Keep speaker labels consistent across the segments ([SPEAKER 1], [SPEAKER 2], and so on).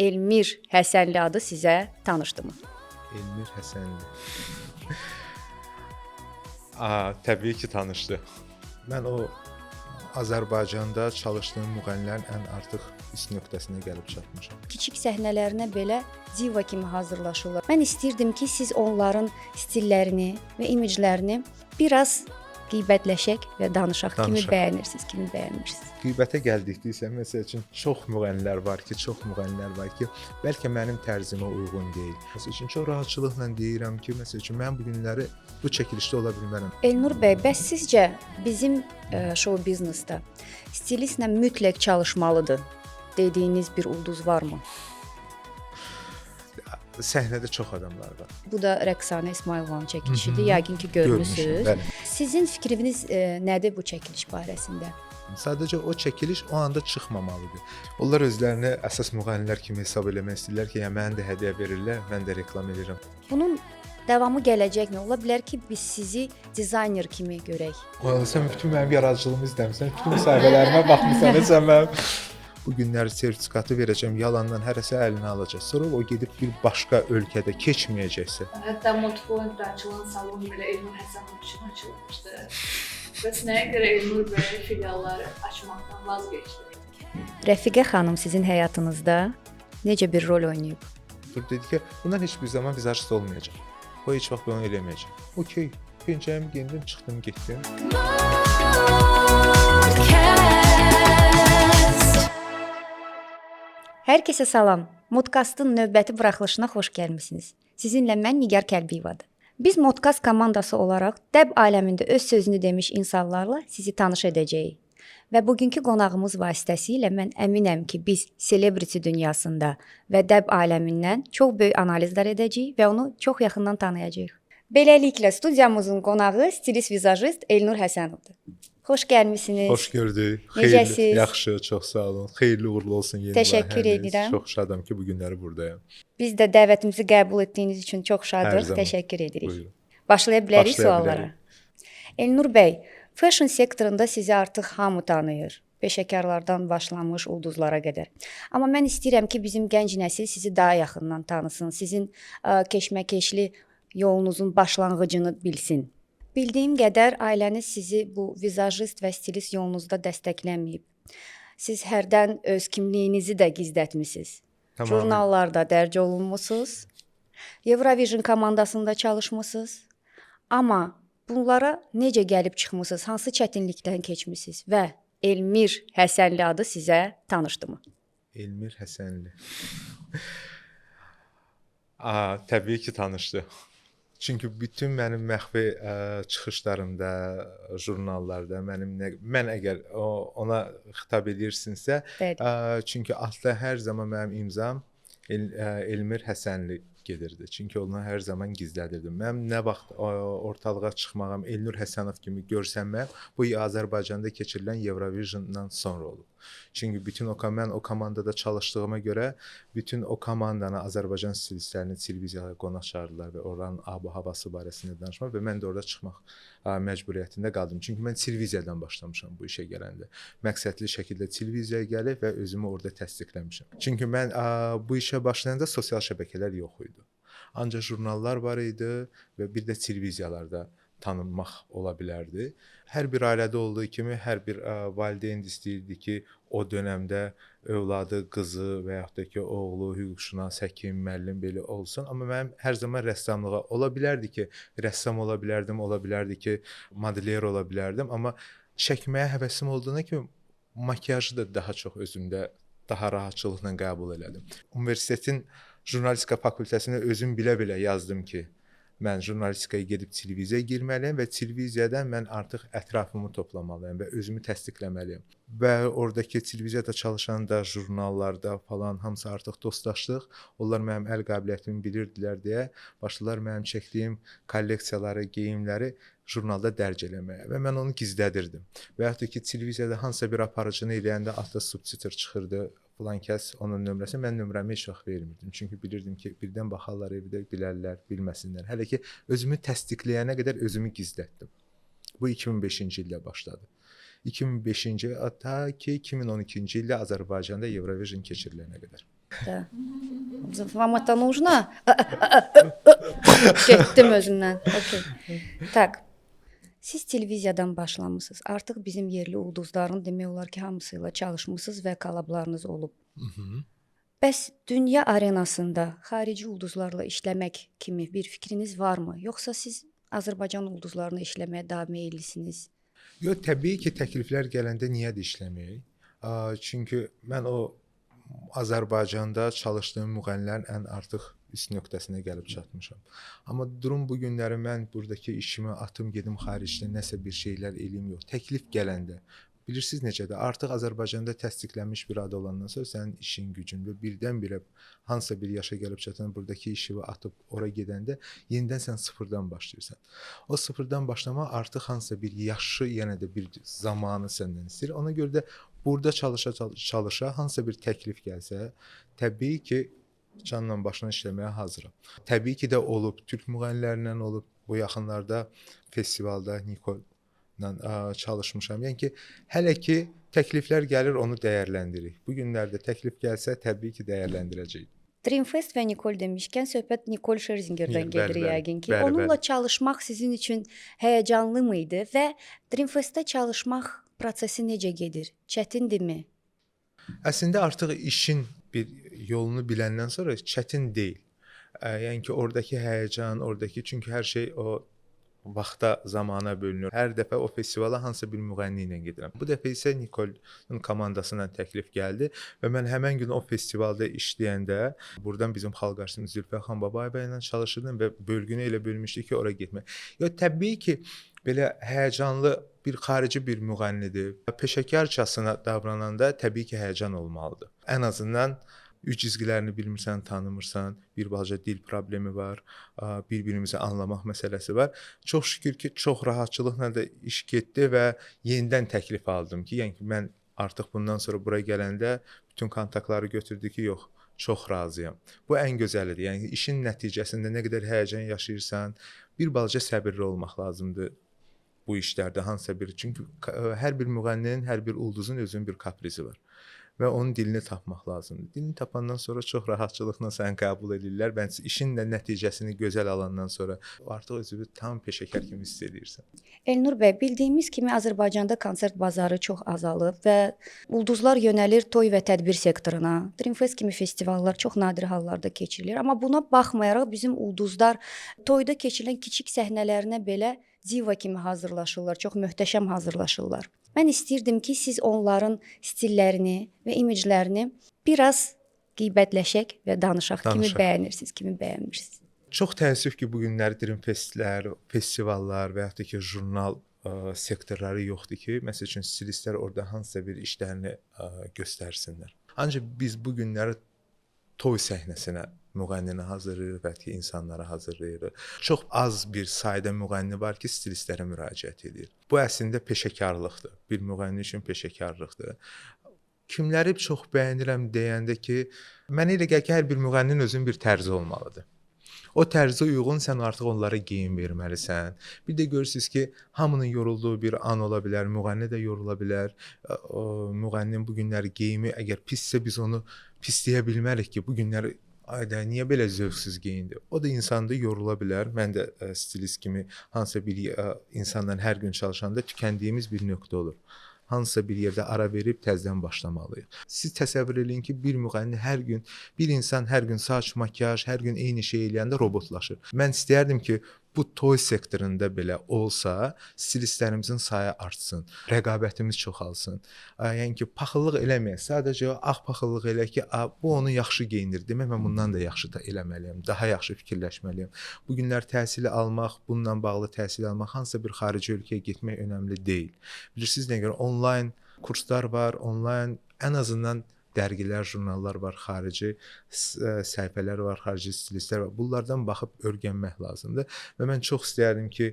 [SPEAKER 1] Elmir Həsənli adı sizə tanışdımı?
[SPEAKER 2] Elmir Həsənli. Təbii ki, tanışdı. Mən o Azərbaycanda çalışdığım müğənnilərin ən artıq üst nöqtəsinə gəlib çatmışam.
[SPEAKER 1] Kiçik səhnələrinə belə diva kimi hazırlaşırlar. Mən istəyirdim ki, siz onların stillərini və imiclərini biraz qeybətləşək və danışaq. Kimi bəyənirsiniz, kimi bəyənmirsiniz.
[SPEAKER 2] Qeybətə gəldikdə məsəl üçün çox müğənnilər var ki, bəlkə mənim tərzimə uyğun deyil. Məsəl üçün çox rahatçılıqla deyirəm ki, məsəl üçün mən bu günləri bu çəkilişdə ola bilmərəm.
[SPEAKER 1] Elnur bəy, bəs sizcə bizim show biznesdə stilistlə mütləq çalışmalıdır dediyiniz bir ulduz varmı?
[SPEAKER 2] Səhnədə çox adamlar var.
[SPEAKER 1] Bu da Rəqsanə İsmayılovanın çəkilişidir. Yəqin ki, görmüsünüz. Sizin fikriniz nədir bu çəkiliş barəsində?
[SPEAKER 2] Sadəcə o çəkiliş o anda çıxmamalıdır. Onlar özlərini əsas müğənnilər kimi hesab eləmək istəyirlər ki, yəni mənə də hədiyyə verirlər, mən də reklam edirəm.
[SPEAKER 1] Bunun davamı gələcəkmi? Ola bilər ki, biz sizi dizayner kimi görək.
[SPEAKER 2] Sən bütün mənim yaradıcılığımı izləmirsən, bütün müsahibələrimə baxmısan, sən mənim bu günlər sertifikatı verəcəm, yalandan hərəsə əlinə alacaq. Sonra o gedib bir başqa ölkədə keçməyəcəksə.
[SPEAKER 3] Hətta Multipoint'da açılan salon belə Elnur Həsənov üçün açılmışdı. Bəs nəyə görə Elnur bəy filialları açmaqdan vazgeçdi?
[SPEAKER 1] Rəfiqə xanım sizin həyatınızda necə bir rol oynayıb?
[SPEAKER 2] Dedi ki, bundan heç bir zaman vizajist olmayacaq. O heç vaxt bunu eləməyəcək. Okey, pencəyimi geyindim, çıxdım, getdim.
[SPEAKER 1] Hər kəsə salam. Modkastın növbəti buraxılışına xoş gəlmisiniz. Sizinlə mən Nigar Kəlbiyevadır. Biz Modkast komandası olaraq dəb aləmində öz sözünü demiş insanlarla sizi tanış edəcəyik. Və bugünkü qonağımız vasitəsilə mən əminəm ki, biz celebrity dünyasında və dəb aləmindən çox böyük analizlər edəcəyik və onu çox yaxından tanıyacağıq. Beləliklə, studiyamızın qonağı stilist vizajist Elnur Həsənovdur. Xoş gəlmisiniz.
[SPEAKER 2] Xoş gördük.
[SPEAKER 1] Necəsiz?
[SPEAKER 2] Yaxşı, çox sağ olun. Xeyirli uğurlu olsun yeni
[SPEAKER 1] Təşəkkür edirəm.
[SPEAKER 2] Çox şadam ki, bu günləri buradayam.
[SPEAKER 1] Biz də dəvətimizi qəbul etdiyiniz üçün çox şadıq. Təşəkkür edirik.
[SPEAKER 2] Buyurun.
[SPEAKER 1] Başlaya bilərik suallara. Elnur bəy, fashion sektorunda sizi artıq hamı tanıyır. Peşəkarlardan başlamış ulduzlara qədər. Amma mən istəyirəm ki, bizim gənc nəsil sizi daha yaxından tanısın. Sizin keşməkeşli yolunuzun başlanğıcını bilsin. Bildiyim qədər ailəniz sizi bu vizajist və stilist yolunuzda dəstəkləməyib. Siz hərdən öz kimliyinizi də gizlətmisiniz. Jurnallarda dərc olunmusunuz. Eurovision komandasında çalışmısınız. Amma bunlara necə gəlib çıxmısınız? Hansı çətinlikdən keçmisiniz? Və Elmir Həsənli adı sizə tanışdımı?
[SPEAKER 2] Elmir Həsənli. Təbii ki, tanışdı. Çünki bütün mənim məxfi çıxışlarımda, jurnallarda, mən əgər ona xitab edirsinizsə, çünki altda hər zaman mənim imzam Elmir Həsənli gedirdi. Çünki onu hər zaman gizlədirdim. Mən nə vaxt ortalığa çıxmağım, Elnur Həsənov kimi görsənməyim, bu Azərbaycanda keçirilən Eurovisiondan sonra olub. Çünki mən o komandada çalışdığıma görə bütün o komandanı Azərbaycan stilistlərini televiziyaya qonaq çağırdılar və oranın ab-havası barəsində danışmaq və mən də orada çıxmaq məcburiyyətində qaldım. Çünki mən televiziyadan başlamışam bu işə gələndə. Məqsədli şəkildə televiziyaya gəlib və özümü orada təsdiqləmişəm. Çünki mən bu işə başlayanda sosial şəbəkələr yox idi. Ancaq jurnallar var idi və bir də televiziyalarda tanınmaq ola bilərdi. Hər bir ailədə olduğu kimi hər bir valideyn istəyirdi ki, o dönəmdə övladı, qızı və yaxud da ki, oğlu, hüquqşünas, həkim, müəllim belə olsun. Amma mənim hər zaman rəssamlığa ola bilərdi ki, rəssam ola bilərdim, ola bilərdi ki, modelyer ola bilərdim. Amma çəkməyə həvəsim olduğuna kimi makiyajı da daha çox özümdə daha rahatçılıqla qəbul elədim. Universitetin jurnalistika fakültəsində özüm bilə-bilə yazdım ki, mən jurnalistikaya gedib televiziyaya girməliyəm və televiziyadan mən artıq ətrafımı toplamalıyam və özümü təsdiqləməliyəm. Və oradakı televiziyada çalışanda, jurnallarda falan hamısı artıq dostlaşdıq. Onlar mənim əl qabiliyyətimi bilirdilər deyə başladılar mənim çəkdiyim kolleksiyaları, geyimləri jurnalda dərc eləməyə və mən onu gizlədirdim. Və yaxud da ki, televiziyada hansısa bir aparıcını eləyəndə altda subtitr çıxırdı. Falan kəs onun nömrəsi, mən nömrəmi heç vaxt vermirdim. Çünki bilirdim ki, birdən baxarlar evdə, bilərlər, bilməsinlər. Hələ ki, özümü təsdiqləyənə qədər özümü gizlətdim. Bu 2005-ci ildə başladı. 2005-ci ta ki 2012-ci ildə Azərbaycanda Eurovision keçirilənə qədər.
[SPEAKER 1] Да. Вам это нужно? Getdim özündən. Okay. Tak. Siz televiziyadan başlamısınız. Artıq bizim yerli ulduzların demək olar ki, hamısı ilə çalışmısınız və kolablarınız olub. Bəs dünya arenasında xarici ulduzlarla işləmək kimi bir fikriniz varmı? Yoxsa siz Azərbaycan ulduzlarına işləməyə davam edirlisiniz?
[SPEAKER 2] Yox, təbii ki, təkliflər gələndə niyə də işləməyək? Çünki mən o Azərbaycanda çalışdığım müğənnilərin ən artıq üst nöqtəsinə gəlib çatmışam. Amma durum bu günləri mən buradakı işimi atım, gedim xaricdə nəsə bir şeylər eləyim yox. Təklif gələndə bilirsiniz necədir? Artıq Azərbaycanda təsdiqlənmiş bir adı olandan sonra sənin işin, gücün və birdən-birə hansısa bir yaşa gəlib çatan buradakı işi atıb ora gedəndə yenidən sən sıfırdan başlayırsan. O sıfırdan başlamaq artıq hansısa bir yaşı, yenə də bir zamanı səndən istəyir. Ona görə də burada çalışa hansısa bir təklif gəlsə, təbii ki, canla başla işləməyə hazıram. Təbii ki də olub, türk müğənnilərlə olub, bu yaxınlarda festivalda Nikol'la çalışmışam. Yəni ki, hələ ki təkliflər gəlir, onu dəyərləndiririk. Bu günlərdə təklif gəlsə, təbii ki, dəyərləndirəcəyik.
[SPEAKER 1] Dreamfest və Nikol demişkən söhbət Nikol Scherzingerdən gedir yəqin ki.
[SPEAKER 2] Bəli,
[SPEAKER 1] Onunla
[SPEAKER 2] bəli.
[SPEAKER 1] çalışmaq sizin üçün həyəcanlı mıydı və Dreamfestdə çalışmaq prosesi necə gedir? Çətindirmi?
[SPEAKER 2] Əslində artıq işin bir yolunu biləndən sonra çətin deyil. Yəni ki, oradakı həyəcan, oradakı çünki hər şey o vaxta, zamana bölünür. Hər dəfə o festivala hansısa bir müğənni ilə gedirəm. Bu dəfə isə Nikol'un komandasından təklif gəldi və mən həmin gün o festivalda işləyəndə buradan bizim xalq artistimiz Zülfəxan Babayeva ilə çalışırdım və bölgünü elə bölmüşdük ki, ora getmək. Təbii ki, belə həyəcanlı bir xarici bir müğənnidir. Peşəkarcasına davrananda təbii ki, həyəcan olmalıdır. Ən azından üç cizgilərini bilmirsən, tanımırsan, bir balaca dil problemi var, bir-birimizi anlamaq məsələsi var. Çox şükür ki, çox rahatçılıqla da iş getdi və yenidən təklif aldım ki, yəni ki, mən artıq bundan sonra bura gələndə bütün kontaktları götürdü ki, yox, çox razıyam. Bu ən gözəlidir. Yəni işin nəticəsində nə qədər həyəcan yaşayırsan, bir balaca səbirli olmaq lazımdır bu işlərdə hansısa bir. Çünki hər bir müğənninin, hər bir ulduzun özünün bir kaprizi var. Və onun dilini tapmaq lazımdır. Dilini tapandan sonra çox rahatçılıqla səni qəbul edirlər. Bence işin də nəticəsini gözəl alandan sonra artıq özünü tam peşəkar kimi hiss edirsən.
[SPEAKER 1] Elnur bəy, bildiyimiz kimi Azərbaycanda konsert bazarı çox azalıb və ulduzlar yönəlir toy və tədbir sektoruna. Dreamfest kimi festivallar çox nadir hallarda keçirilir. Amma buna baxmayaraq bizim ulduzlar toyda keçirilən kiçik səhnələrinə belə diva kimi hazırlaşırlar, çox möhtəşəm hazırlaşırlar. Mən istəyirdim ki, siz onların stillərini və imiclərini biraz qeybətləşək və danışaq. Kimi bəyənirsiniz, kimi bəyənmirsiniz.
[SPEAKER 2] Çox təəssüf ki, bu günlər Dreamfestlər, festivallar və yaxud da ki, jurnal sektorları yoxdur ki, məsəl üçün stilistlər orada hansısa bir işlərini göstərsinlər. Ancaq biz bu günləri toy səhnəsinə müğənnini hazırlayırıq, bəlkə insanlara hazırlayırıq. Çox az bir sayda müğənni var ki, stilistlərə müraciət edir. Bu əslində peşəkarlıqdır. Bir müğənni üçün peşəkarlıqdır. Kimləri çox bəyənirəm deyəndə ki, mənə elə gəlir ki, hər bir müğənninin özünün bir tərzi olmalıdır. O tərzə uyğun sən artıq onlara geyim verməlisən. Bir də görürsünüz ki, hamının yorulduğu bir an ola bilər, müğənni də yorula bilər. Müğənninin bu günləri geyimi əgər pissə biz onu pisləyə bilmərik ki, bu günləri ayda niyə belə zövqsüz geyindi? O da insanda yorula bilər. Mən də stilist kimi hansısa bir insanla hər gün çalışanda tükəndiyimiz bir nöqtə olur. Hansısa bir yerdə ara verib təzədən başlamalıyıq. Siz təsəvvür edin ki, bir müğənni hər gün, bir insan hər gün saç, makyaj, hər gün eyni şey eləyəndə robotlaşır. Mən istəyərdim ki, bu toy sektorunda belə olsa, stilistlərimizin sayı artsın, rəqabətimiz çoxalsın. Yəni ki, paxıllıq eləməyək, sadəcə ağ paxıllıq elə ki, bu onu yaxşı geyindir. Demək, mən bundan da yaxşı da eləməliyəm, daha yaxşı fikirləşməliyəm. Bu günlər təhsili almaq, bununla bağlı təhsil almaq, hansısa bir xarici ölkəyə getmək önəmli deyil. Bilirsiniz nə görə? Onlayn kurslar var, onlayn ən azından dərgilər, jurnallar var, xarici səhifələr var, xarici stilistlər var. Bunlardan baxıb öyrənmək lazımdır və mən çox istəyərdim ki,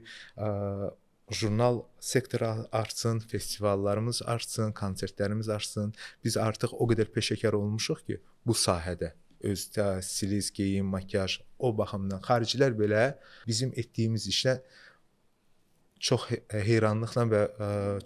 [SPEAKER 2] jurnal sektoru artsın, festivallarımız artsın, konsertlərimiz artsın. Biz artıq o qədər peşəkar olmuşuq ki, bu sahədə öz stilist, geyim, makyaj o baxımdan xaricilər belə bizim etdiyimiz işlə çox heyranlıqla və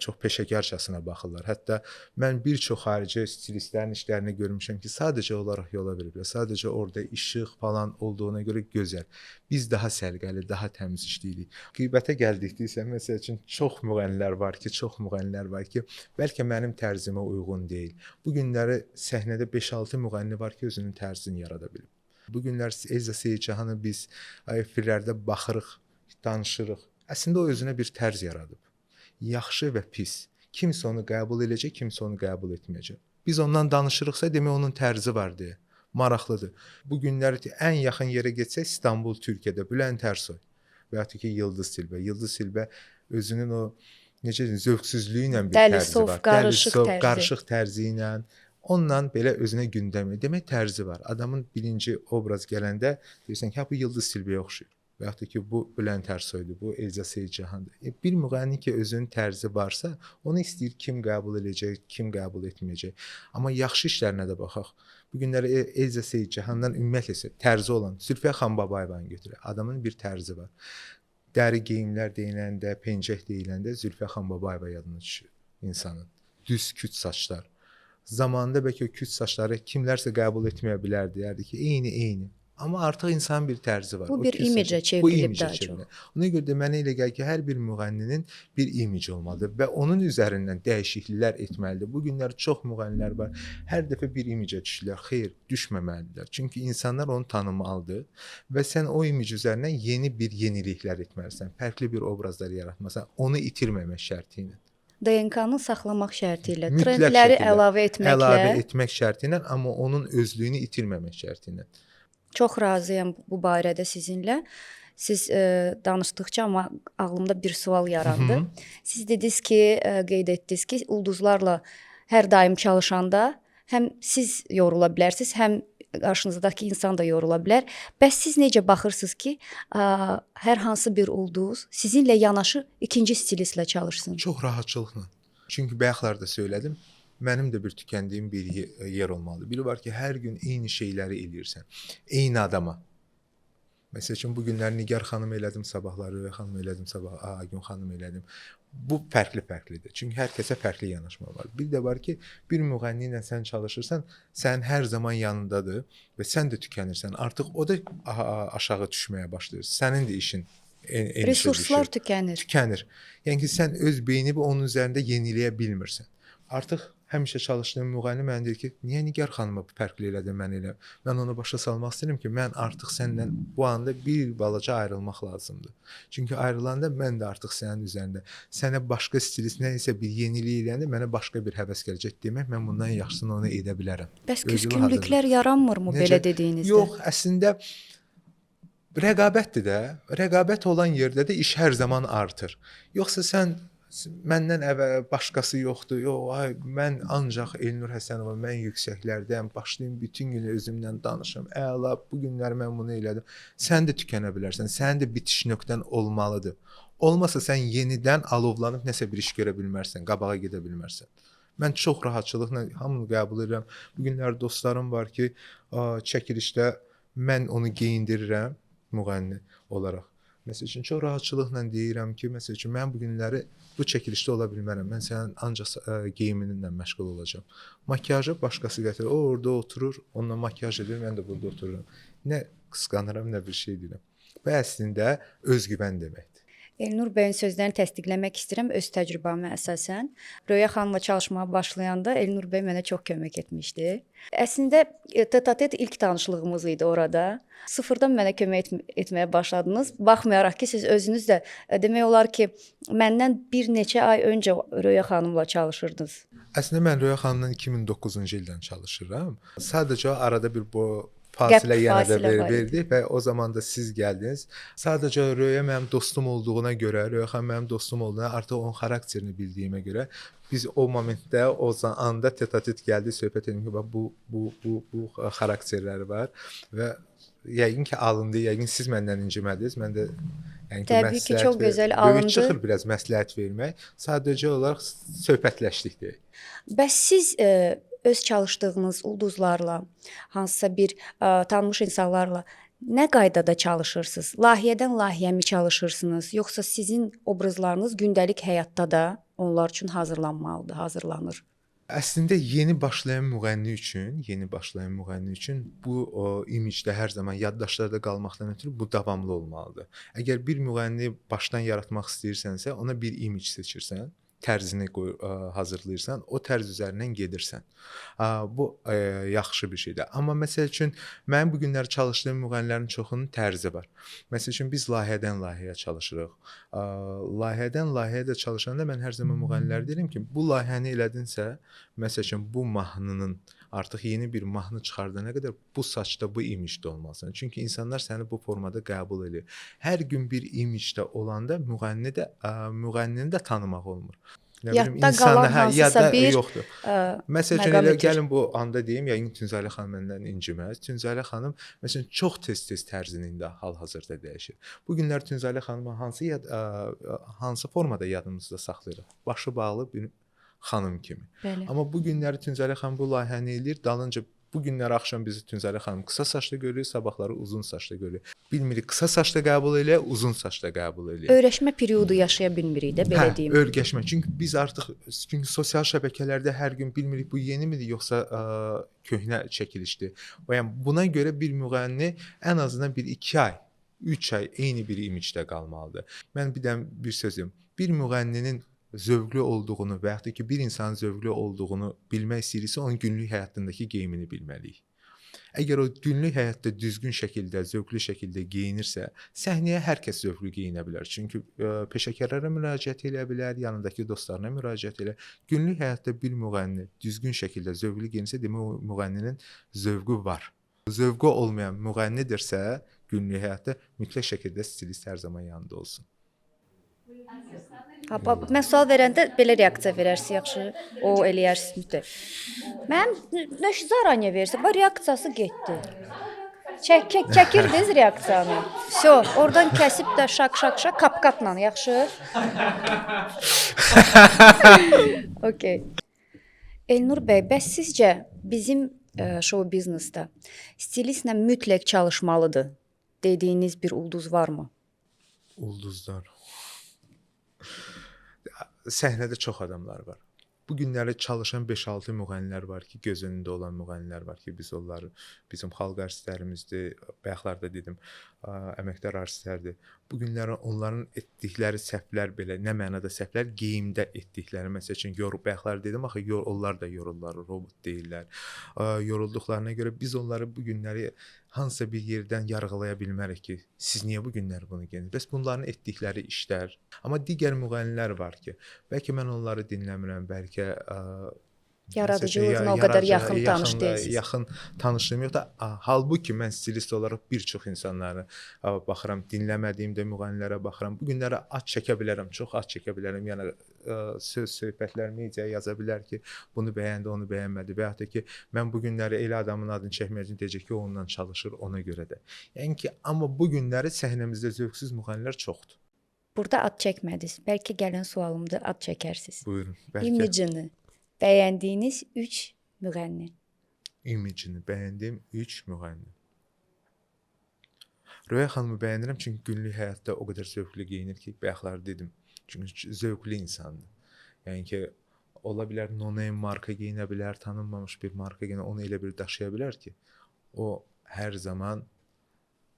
[SPEAKER 2] çox peşəkarcasına baxırlar. Hətta mən bir çox xarici stilistlərin işlərini görmüşəm ki, sadəcə olaraq yola veriblər. Sadəcə orada işıq falan olduğuna görə gözəl. Biz daha səliqəli, daha təmiz işləyirik. Qiymətə gəldikdə məsəl üçün çox müğənnilər var ki, bəlkə mənim tərzimə uyğun deyil. Bu günləri səhnədə 5-6 müğənni var ki, özünün tərzini yarada bilib. Bu günlər Elza Seyidcahanı biz efirlərdə baxırıq, danışırıq. Əslində o özünə bir tərz yaradıb. Yaxşı və pis. Kimsə onu qəbul edəcək, kimsə onu qəbul etməyəcək. Biz ondan danışırıqsa, demək onun tərzi var deyə. Maraqlıdır. Bu günlər ən yaxın yerə getsək, İstanbul, Türkiyədə Bülent Ersoy və ya ki Yıldız Tilbə. Yıldız Tilbə özünün o necə zövqsüzlüyü ilə bir tərzi var. Qarışıq tərzi ilə onunla belə özünə gündəmi. Demək tərzi var. Adamın birinci obraz gələndə deyirsən ki, bu Yıldız Tilbəyə oxşuyur. Və yaxud da ki, bu Bülent Ersoydur, bu Elza Seyidcahandır. Bir müğənni ki, özünün tərzi varsa, onu istəyir kim qəbul edəcək, kim qəbul etməyəcək. Amma yaxşı işlərinə də baxaq. Bu günləri Elza Seyidcahandan ümumiyyətlə tərzi olan Zülfiyə Xanbabayevanı götürək. Adamın bir tərzi var. Dəri geyimlər deyiləndə, pencək deyiləndə Zülfiyə Xanbabayeva yadına düşür insanın. Düz küt saçlar. Zamanında bəlkə o küt saçları kimlərsə qəbul etməyə bilərdi. Deyərdi ki, eyni. Amma artıq insanın bir tərzi var.
[SPEAKER 1] Bu bir imicə çevrilib daha çox.
[SPEAKER 2] Ona görə də mənə elə gəlir ki, hər bir müğənninin bir imici olmalıdır və onun üzərindən dəyişikliklər etməlidir. Bu günlər çox müğənnilər var. Hər dəfə bir imicə düşürlər. Xeyr, düşməməlidirlər. Çünki insanlar onu tanımalıdır və sən o imic üzərindən yeni bir yeniliklər etməlisən. Fərqli bir obrazlar yaratmasan, onu itirməmək şərti ilə.
[SPEAKER 1] DNK-nı saxlamaq şərti ilə, trendləri əlavə
[SPEAKER 2] etmək şərti ilə, amma onun özlüyünü itirməmək şərti ilə.
[SPEAKER 1] Çox razıyam bu barədə sizinlə. Siz danışdıqca amma ağlımda bir sual yarandı. Siz dediniz ki, qeyd etdiniz ki, ulduzlarla hər daim çalışanda həm siz yorula bilərsiniz, həm qarşınızdakı insan da yorula bilər. Bəs siz necə baxırsınız ki, hər hansı bir ulduz sizinlə yanaşı ikinci stilistlə çalışsın?
[SPEAKER 2] Çox rahatçılıqla. Çünki bayaqlarda söylədim. Mənim də bir tükəndiyim bir yer olmalıdır. Biri var ki, hər gün eyni şeyləri eləyirsən. Eyni adama. Məsəl üçün, bu günlər Nigar xanım elədim, sabahları Röya xanım elədim, sabah Agün xanım elədim. Bu fərqli-fərqlidir. Çünki hər kəsə fərqli yanaşma var. Bir də var ki, bir müğənni ilə sən çalışırsan, sən hər zaman yanındadır və sən də tükənirsən. Artıq o da aşağı düşməyə başlayır. Sənin də işin
[SPEAKER 1] resurslar tükənir.
[SPEAKER 2] Yəni ki, sən öz beynini onun üzərində yeniləyə bilmirsən. Artıq həmişə çalışdığım müğənni mənə deyir ki, niyə Nigar xanıma fərqli elədin mən elə? Mən onu başa salmaq istəyirəm ki, mən artıq səndən bu anda bir balaca ayrılmaq lazımdır. Çünki ayrılanda mən də artıq sənin üzərində, sənə başqa stilist nə isə bir yenilik eləyəndə mənə başqa bir həvəs gələcək demək, mən bundan yaxşısını onu edə bilərəm.
[SPEAKER 1] Bəs küskünlüklər yaranmırmı belə dediyinizdə?
[SPEAKER 2] Yox, əslində rəqabətdir də. Rəqabət olan yerdə də iş hər zaman artır. Yoxsa sən məndən əvvəl başqası yoxdur. Yox, mən ancaq Elnur Həsənova, mən yüksəklərdəyəm. Başlayım bütün gün özümdən danışım. Əla, bu günlər mən bunu elədim. Sən də tükənə bilərsən. Sənin də bitiş nöqtən olmalıdır. Olmasa sən yenidən alovlanıb nəsə bir iş görə bilmərsən, qabağa gedə bilmərsən. Mən çox rahatçılıqla hamını qəbul edirəm. Bu günlər dostlarım var ki, çəkilişdə mən onu geyindirirəm müğənni olaraq. Məsəl üçün, çox rahatçılıqla deyirəm ki, məsəl üçün, mən bu günləri bu çəkilişdə ola bilmərəm. Mən sənin ancaq geyiminlə məşğul olacağam. Makyajı başqası gətirir. O orada oturur, onunla makyaj edir, mən də burada otururam. Nə qısqanıram, nə bir şey deyirəm. Və əslində özgüvən deməkdir.
[SPEAKER 1] Elnur bəyin sözlərini təsdiqləmək istəyirəm öz təcrübəmə əsasən. Röya xanımla çalışmağa başlayanda Elnur bəy mənə çox kömək etmişdi. Əslində tete ilk tanışlığımız idi orada. Sıfırdan mənə kömək etməyə başladınız. Baxmayaraq ki, siz özünüz də demək olar ki, məndən bir neçə ay öncə Röya xanımla çalışırdınız.
[SPEAKER 2] Əslində mən Röya xanımla 2009-cu ildən çalışıram. Sadəcə arada bir bu fasilə yenə də verdi və o zaman da siz gəldiniz. Sadəcə Röya mənim dostum olduğuna görə, Röya xanım mənim dostum olduğuna, artıq onun xarakterini bildiyimə görə biz o momentdə, o anda tetatit gəldi, söhbət edim ki, bu xarakterləri var və yəqin ki alındı, yəqin siz məndən incimədiniz, mən də yəni ki,
[SPEAKER 1] təbii ki, çox gözəl alındı.
[SPEAKER 2] Böyük çıxır biraz məsləhət vermək, sadəcə olaraq söhbətləşdik deyək.
[SPEAKER 1] Bəs siz öz çalışdığınız ulduzlarla, hansısa bir tanınmış insanlarla nə qaydada çalışırsınız? Layihədən layihəmi çalışırsınız, yoxsa sizin obrazlarınız gündəlik həyatda da onlar üçün hazırlanmalıdır, hazırlanır?
[SPEAKER 2] Əslində yeni başlayan müğənni üçün bu imicdə hər zaman yaddaşlarda qalmaqdan ötürü bu davamlı olmalıdır. Əgər bir müğənni başdan yaratmaq istəyirsənsə, ona bir imic seçirsən, tərzini hazırlayırsan, o tərz üzərindən gedirsən. Bu yaxşı bir şeydir. Amma məsəl üçün mənim bu günlər çalışdığım müğənnilərin çoxunun tərzi var. Məsəl üçün biz layihədən layihəyə çalışırıq. Layihədən layihəyə də çalışanda mən hər zaman müğənnilərə deyirəm ki, bu layihəni elədinsə, məsəl üçün bu mahnının artıq yeni bir mahnı çıxardana qədər bu saçda, bu imicdə olmalısan. Çünki insanlar səni bu formada qəbul edir. Hər gün bir imicdə olanda müğənnini də tanımaq olmur.
[SPEAKER 1] Yadda qalan hansısa bir
[SPEAKER 2] yoxdur. Məsəl üçün elə gəlin bu anda deyim, yəqin Tünzalə xanım məndən inciməz. Tünzalə xanım məsələn çox tez-tez tərzini indi hal-hazırda dəyişir. Bu günlər Tünzalə xanımı hansı formada yadımızda saxlayırıq? Başı bağlı bir xanım kimi.
[SPEAKER 1] Bəli.
[SPEAKER 2] Amma bu günləri Tünzalə xanım bu layihəni eləyir, dalınca bu günlər axşam bizi Tünzalə xanım qısa saçlı görür, sabahları uzun saçlı görür. Bilmirik qısa saçda qəbul eləyə, uzun saçda qəbul eləyə.
[SPEAKER 1] Öyrəşmə periodu yaşaya bilmirik də, belə deyim.
[SPEAKER 2] Öyrəşmə. Çünki biz artıq sosial şəbəkələrdə hər gün bilmirik bu yenimidir yoxsa köhnə çəkilişdir. Yəni buna görə bir müğənni ən azından 1-2 ay, 3 ay eyni bir imicdə qalmalıdır. Mən bir sözüm, bir müğənninin zövqlü olduğunu və yaxud da ki, bir insanın zövqlü olduğunu bilmək istəyirsə, onun günlük həyatındakı geyimini bilməliyik. Əgər o günlük həyatda düzgün şəkildə, zövqlü şəkildə geyinirsə, səhnəyə hər kəs zövqlü geyinə bilər. Çünki peşəkarlara müraciət edə bilər, yanındakı dostlarına müraciət edə. Günlük həyatda bir müğənni düzgün şəkildə zövqlü geyinsə, demək o müğənninin zövqü var. Zövqü olmayan müğənnidirsə, günlük həyatda mütləq şəkildə stilist hər zaman yanında olsun.
[SPEAKER 1] Mən sual verəndə belə reaksiya verərsiz, yaxşı? O eləyərsiz mütləq. Mənim zaranya versə, bu reaksiyası getdi. Çəkirdiniz reaksiyanı. Всё, oradan kəsib də şak qapqatla, yaxşı? Okay. Elnur bəy, bəs sizcə bizim şou biznesdə stilistlə mütləq çalışmalıdır dediyiniz bir ulduz varmı?
[SPEAKER 2] Ulduzlar. Səhnədə çox adamlar var. Bu günləri çalışan 5-6 müğənnilər var ki, göz önündə olan müğənnilər var ki, biz onları bizim xalq artistlərimizdir, bayaqlarda dedim, əməkdar artistlərdir. Bu günləri onların etdikləri səhvlər belə, nə mənada səhvlər, geyimdə etdikləri, məsəl üçün bayaqlar dedim, axı onlar da yorulurlar, robot deyirlər. Yorulduqlarına görə biz onları bu günləri hansısa bir yerdən yarğılaya bilmərik ki, siz niyə bu günləri bunu geyinirsiniz? Bəs bunların etdikləri işlər. Amma digər müğənnilər var ki, bəlkə mən onları dinləmirəm, bəlkə
[SPEAKER 1] yaradıcılığına o qədər yaxın tanış deyilsiniz.
[SPEAKER 2] Yaxın tanışlığım yox da, halbuki mən stilist olaraq bir çox insanları baxıram, dinləmədiyimdə müğənnilərə baxıram. Bu günləri ad çəkə bilərəm, çox ad çəkə bilərəm. Yəni söhbətlər mediaya yaza bilər ki, bunu bəyəndi, onu bəyənmədi. Və yaxud da ki, mən bu günləri elə adamın adını çəkməyəcəm, deyəcək ki, o ondan çalışır, ona görə də. Yəni ki, amma bu günləri səhnəmizdə zövqsüz müğənnilər çoxdur.
[SPEAKER 1] Burada ad çəkmədiniz. Bəlkə gələn sualımda ad çəkərsiniz.
[SPEAKER 2] Buyurun. Bəlkə.
[SPEAKER 1] İmicini bəyəndiyiniz 3 müğənni.
[SPEAKER 2] İmicini bəyəndiyim 3 müğənni. Röya xanımı bəyənirəm çünki günlük həyatda o qədər zövqlü geyinir ki, bayaqlar dedim. Çünki zövqlü insandır. Yəni ki, ola bilər no-name marka geyinə bilər, tanınmamış bir marka geyinə, onu elə bir daşıya bilər ki, o hər zaman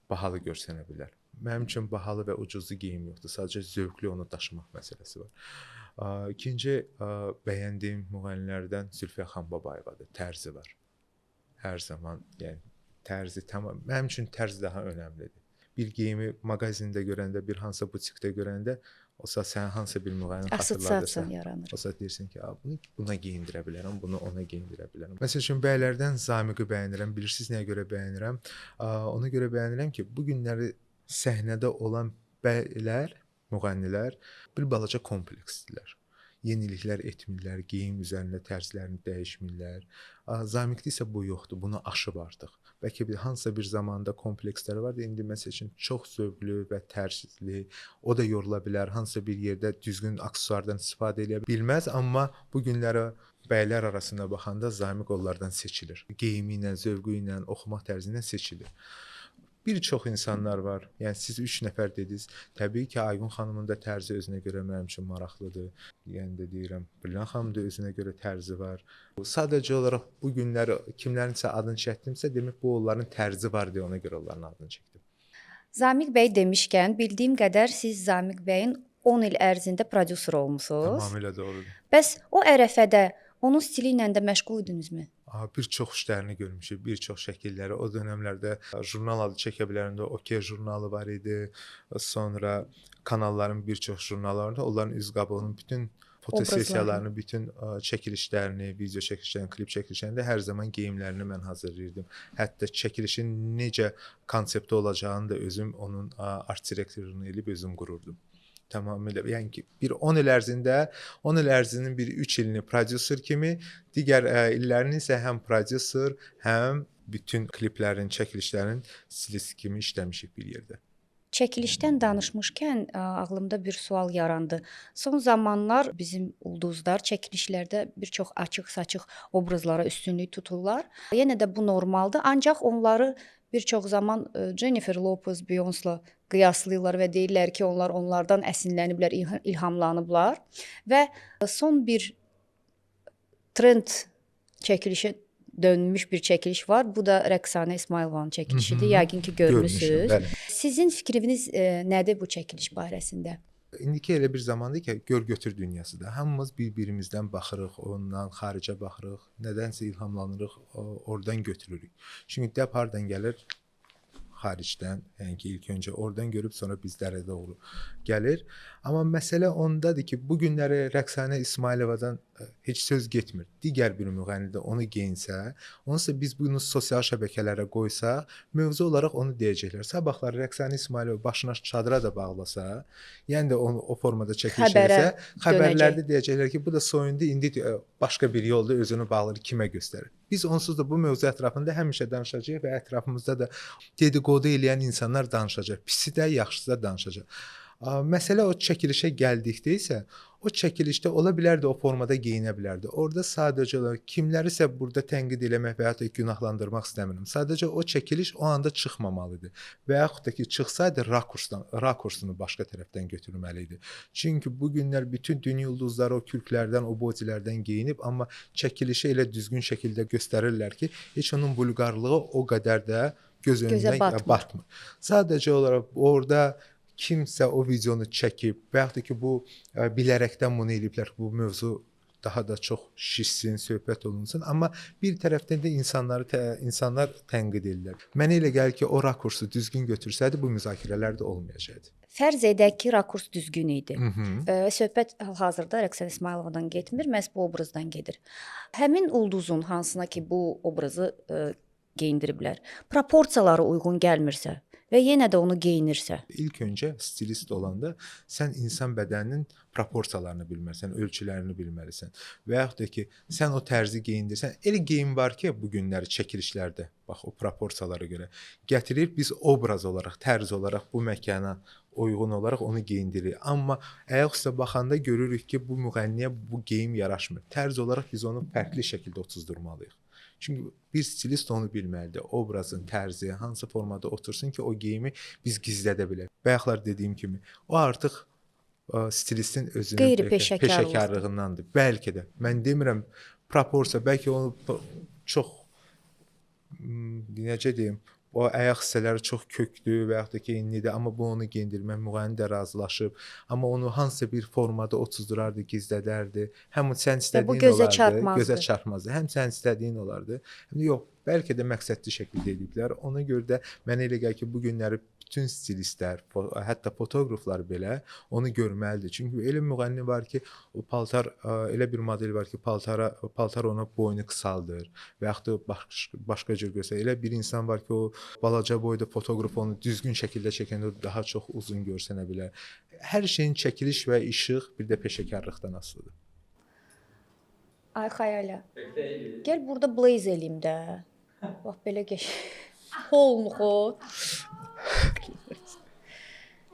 [SPEAKER 2] bahalı görsənə bilər. Mənim üçün bahalı və ucuzlu geyim yoxdur. Sadəcə zövqlü onu daşımaq məsələsi var. İkinci bəyəndiyim müğənnilərdən Zülfiyə xan Babayevadır. Tərzi var. Hər zaman, yəni tərzi tamam. Mənim üçün tərz daha önəmlidir. Bir geyimi mağazində görəndə, bir hansısa butikdə görəndə, olsa sən hansı bir müğənnini xatırladırsan, olsa deyirsən ki, bunu buna geyindirə bilərəm, bunu ona geyindirə bilərəm. Məsəl üçün bəylərdən Zamiqi bəyənirəm. Bilirsiniz nəyə görə bəyənirəm? Ona görə bəyənirəm ki, bu günləri səhnədə olan bəylər, müğənnilər bir balaca kompleksdirlər. Yeniliklər etmirlər, geyim üzərində tərzlərini dəyişmirlər. Zamiqdə isə bu yoxdur, bunu aşıb artıq. bəlkə hansısa bir zamanda kompleksləri vardı. İndi məsəl üçün çox zövqlü və tərzli, o da yorula bilər. Hansısa bir yerdə düzgün aksesuardan istifadə edə bilməz, amma bu günlərə bəylər arasında baxanda Zamiq onlardan seçilir. Geyimi ilə, zövqü ilə, oxumaq tərzi ilə seçilir. Bir çox insanlar var. Yəni siz 3 nəfər dediniz. Təbii ki, Ayğun xanımın da tərzi özünə görə mənim üçün maraqlıdır. Yəni də deyirəm, Brilliant xanımın da özünə görə tərzi var. Sadəcə olaraq bu günlər kimlərinsə adını çəkdimsə, demək bu onların tərzi var deyə ona görə onların adını çəkdim.
[SPEAKER 1] Zamiq bəy demişkən, bildiyim qədər siz Zamiq bəyin 10 il ərzində prodüser olmusunuz.
[SPEAKER 2] Tamamilə doğrudur.
[SPEAKER 1] Bəs o ərəfədə onun stili ilə də məşğul idinizmi?
[SPEAKER 2] Bir çox işlərini görmüşük, bir çox şəkilləri. O dövrlərdə jurnal adı çəkə bilərində OK jurnalı var idi. Sonra kanalların bir çox jurnallarında onların üz qabığının bütün fotosessiyalarını, bütün çəkilişlərini, video çəkilişlərini, klip çəkilişlərini hər zaman geyimlərini mən hazırlayırdım. Hətta çəkilişin necə konsepti olacağını da özüm onun art direktorunu elib özüm qururdum. Tamamilə. Yəni ki, bir 10 il ərzində, 10 il ərzinin bir 3 ilini prodüser kimi, digər illərini isə həm prodüser, həm bütün kliplərin, çəkilişlərin stilist kimi işləmişik bir yerdə.
[SPEAKER 1] Çəkilişdən danışmışkən ağlımda bir sual yarandı. Son zamanlar bizim ulduzlar çəkilişlərdə bir çox açıq-saçıq obrazlara üstünlük tuturlar. Yenə də bu normaldır, ancaq onları bir çox zaman Jennifer Lopez, Beyoncé qiyaslayırlar və deyirlər ki, onlar onlardan əsinləniblər, ilhamlanıblar və son bir trend çəkilişə dönmüş bir çəkiliş var. Bu da Rəqsanə İsmayılovanın çəkilişidir. Yəqin ki, görmüsünüz. Sizin fikriniz nədir bu çəkiliş barəsində?
[SPEAKER 2] İndiki elə bir zamandır ki, gör-götür dünyasıdır. Hamımız bir-birimizdən baxırıq, ondan xaricə baxırıq, nədənsə ilhamlanırıq, oradan götürürük. Çünki dəb hardan gəlir? Xaricdən, yəni ki, ilk öncə oradan görüb sonra bizlərə doğru gəlir. Amma məsələ ondadır ki, bu günləri Rəqsanə İsmayılovadan heç söz getmir. Digər bir müğənni də onu geyinsə, onsa biz bunu sosial şəbəkələrə qoysaq, mövzu olaraq onu deyəcəklər. Sabahlar Rəqsanə İsmayılova başına çadıra da bağlasa, yəni də onu o formada çəkiləcəksə, xəbərlərdə deyəcəklər ki, bu da soyundu, indi başqa bir yolda özünü bağlayır, kimə göstərir. Biz onsuz da bu mövzu ətrafında həmişə danışacağıq və ətrafımızda da dedikodu eləyən insanlar danışacaq. Pisi də, yaxşısı da danışacaq. Məsələ o çəkilişə gəldikdə isə, o çəkilişdə ola bilərdi, o formada geyinə bilərdi. Orada sadəcə olaraq kimlərisə burada tənqid eləmək və ya da günahlandırmaq istəmirəm. Sadəcə o çəkiliş o anda çıxmamalıdır. Və yaxud da ki, çıxsaydı rakursunu başqa tərəfdən götürməli idi. Çünki bu günlər bütün dünya ulduzları o kürklərdən, o bodilərdən geyinib, amma çəkilişi elə düzgün şəkildə göstərirlər ki, heç onun vulqarlığı o qədər də göz önündən batmır. Sadəcə olaraq orada kimsə o videonu çəkib və yaxud da ki, bu bilərəkdən bunu eləyiblər, bu mövzu daha da çox şişsin, söhbət olunsun. Amma bir tərəfdən də insanlar tənqid edirlər. Mənə elə gəlir ki, o rakursu düzgün götürsəydi, bu müzakirələr də olmayacaqdı.
[SPEAKER 1] Fərz edək ki, rakurs düzgün idi. Söhbət hal-hazırda Rəqsanə İsmayılovadan getmir, məhz bu obrazdan gedir. Həmin ulduzun hansına ki, bu obrazı geyindiriblər, proporsiyaları uyğun gəlmirsə və yenə də onu geyinirsə.
[SPEAKER 2] İlk öncə stilist olanda sən insan bədəninin proporsiyalarını bilməlisən, ölçülərini bilməlisən. Və yaxud da ki, sən o tərzi geyindirsən, elə geyim var ki, bu günləri çəkilişlərdə, bax o proporsiyalara görə gətirir, biz obraz olaraq, tərz olaraq bu məkana uyğun olaraq onu geyindirir. Amma ayaq üstə baxanda görürük ki, bu müğənniyə bu geyim yaraşmır. Tərz olaraq biz onu fərqli şəkildə otuzdurmalıyıq. Çünki bir stilist onu bilməlidir. Obrazın tərzi hansı formada otursun ki, o geyimi biz gizlədə bilək. Bayaqlar dediyim kimi, o artıq stilistin özünün peşəkarlığındandır. Bəlkə də. Mən demirəm proporsiya, bəlkə onu çox necə deyim, o ayaq hissələri çox köklü və yaxud da ki, enlidir, amma bu onu geyindirmək müğənni də razılaşıb. Amma onu hansısa bir formada otuzdurardı, gizlədərdi. Həm sən istədiyin olardı, gözə çarpmazdı. Həm sən istədiyin olardı. Həm də yox, bəlkə də məqsədli şəkildə ediblər. Ona görə də mənə elə gəlir ki, bu günləri bütün stilistlər, hətta fotoqraflar belə onu görməlidir. Çünki elə müğənni var ki, o paltar, elə bir model var ki, paltar ona boynu qısaldır və yaxud da başqa cür görsə. Elə bir insan var ki, o balaca boyda fotoqraf onu düzgün şəkildə çəkəndə daha çox uzun görsənə bilər. Hər şeyin çəkiliş və işıq bir də peşəkarlıqdan asılıdır.
[SPEAKER 1] Ay xayalə. Gəl burada blaze eləyim də. Bax belə gəl. Holmuxot.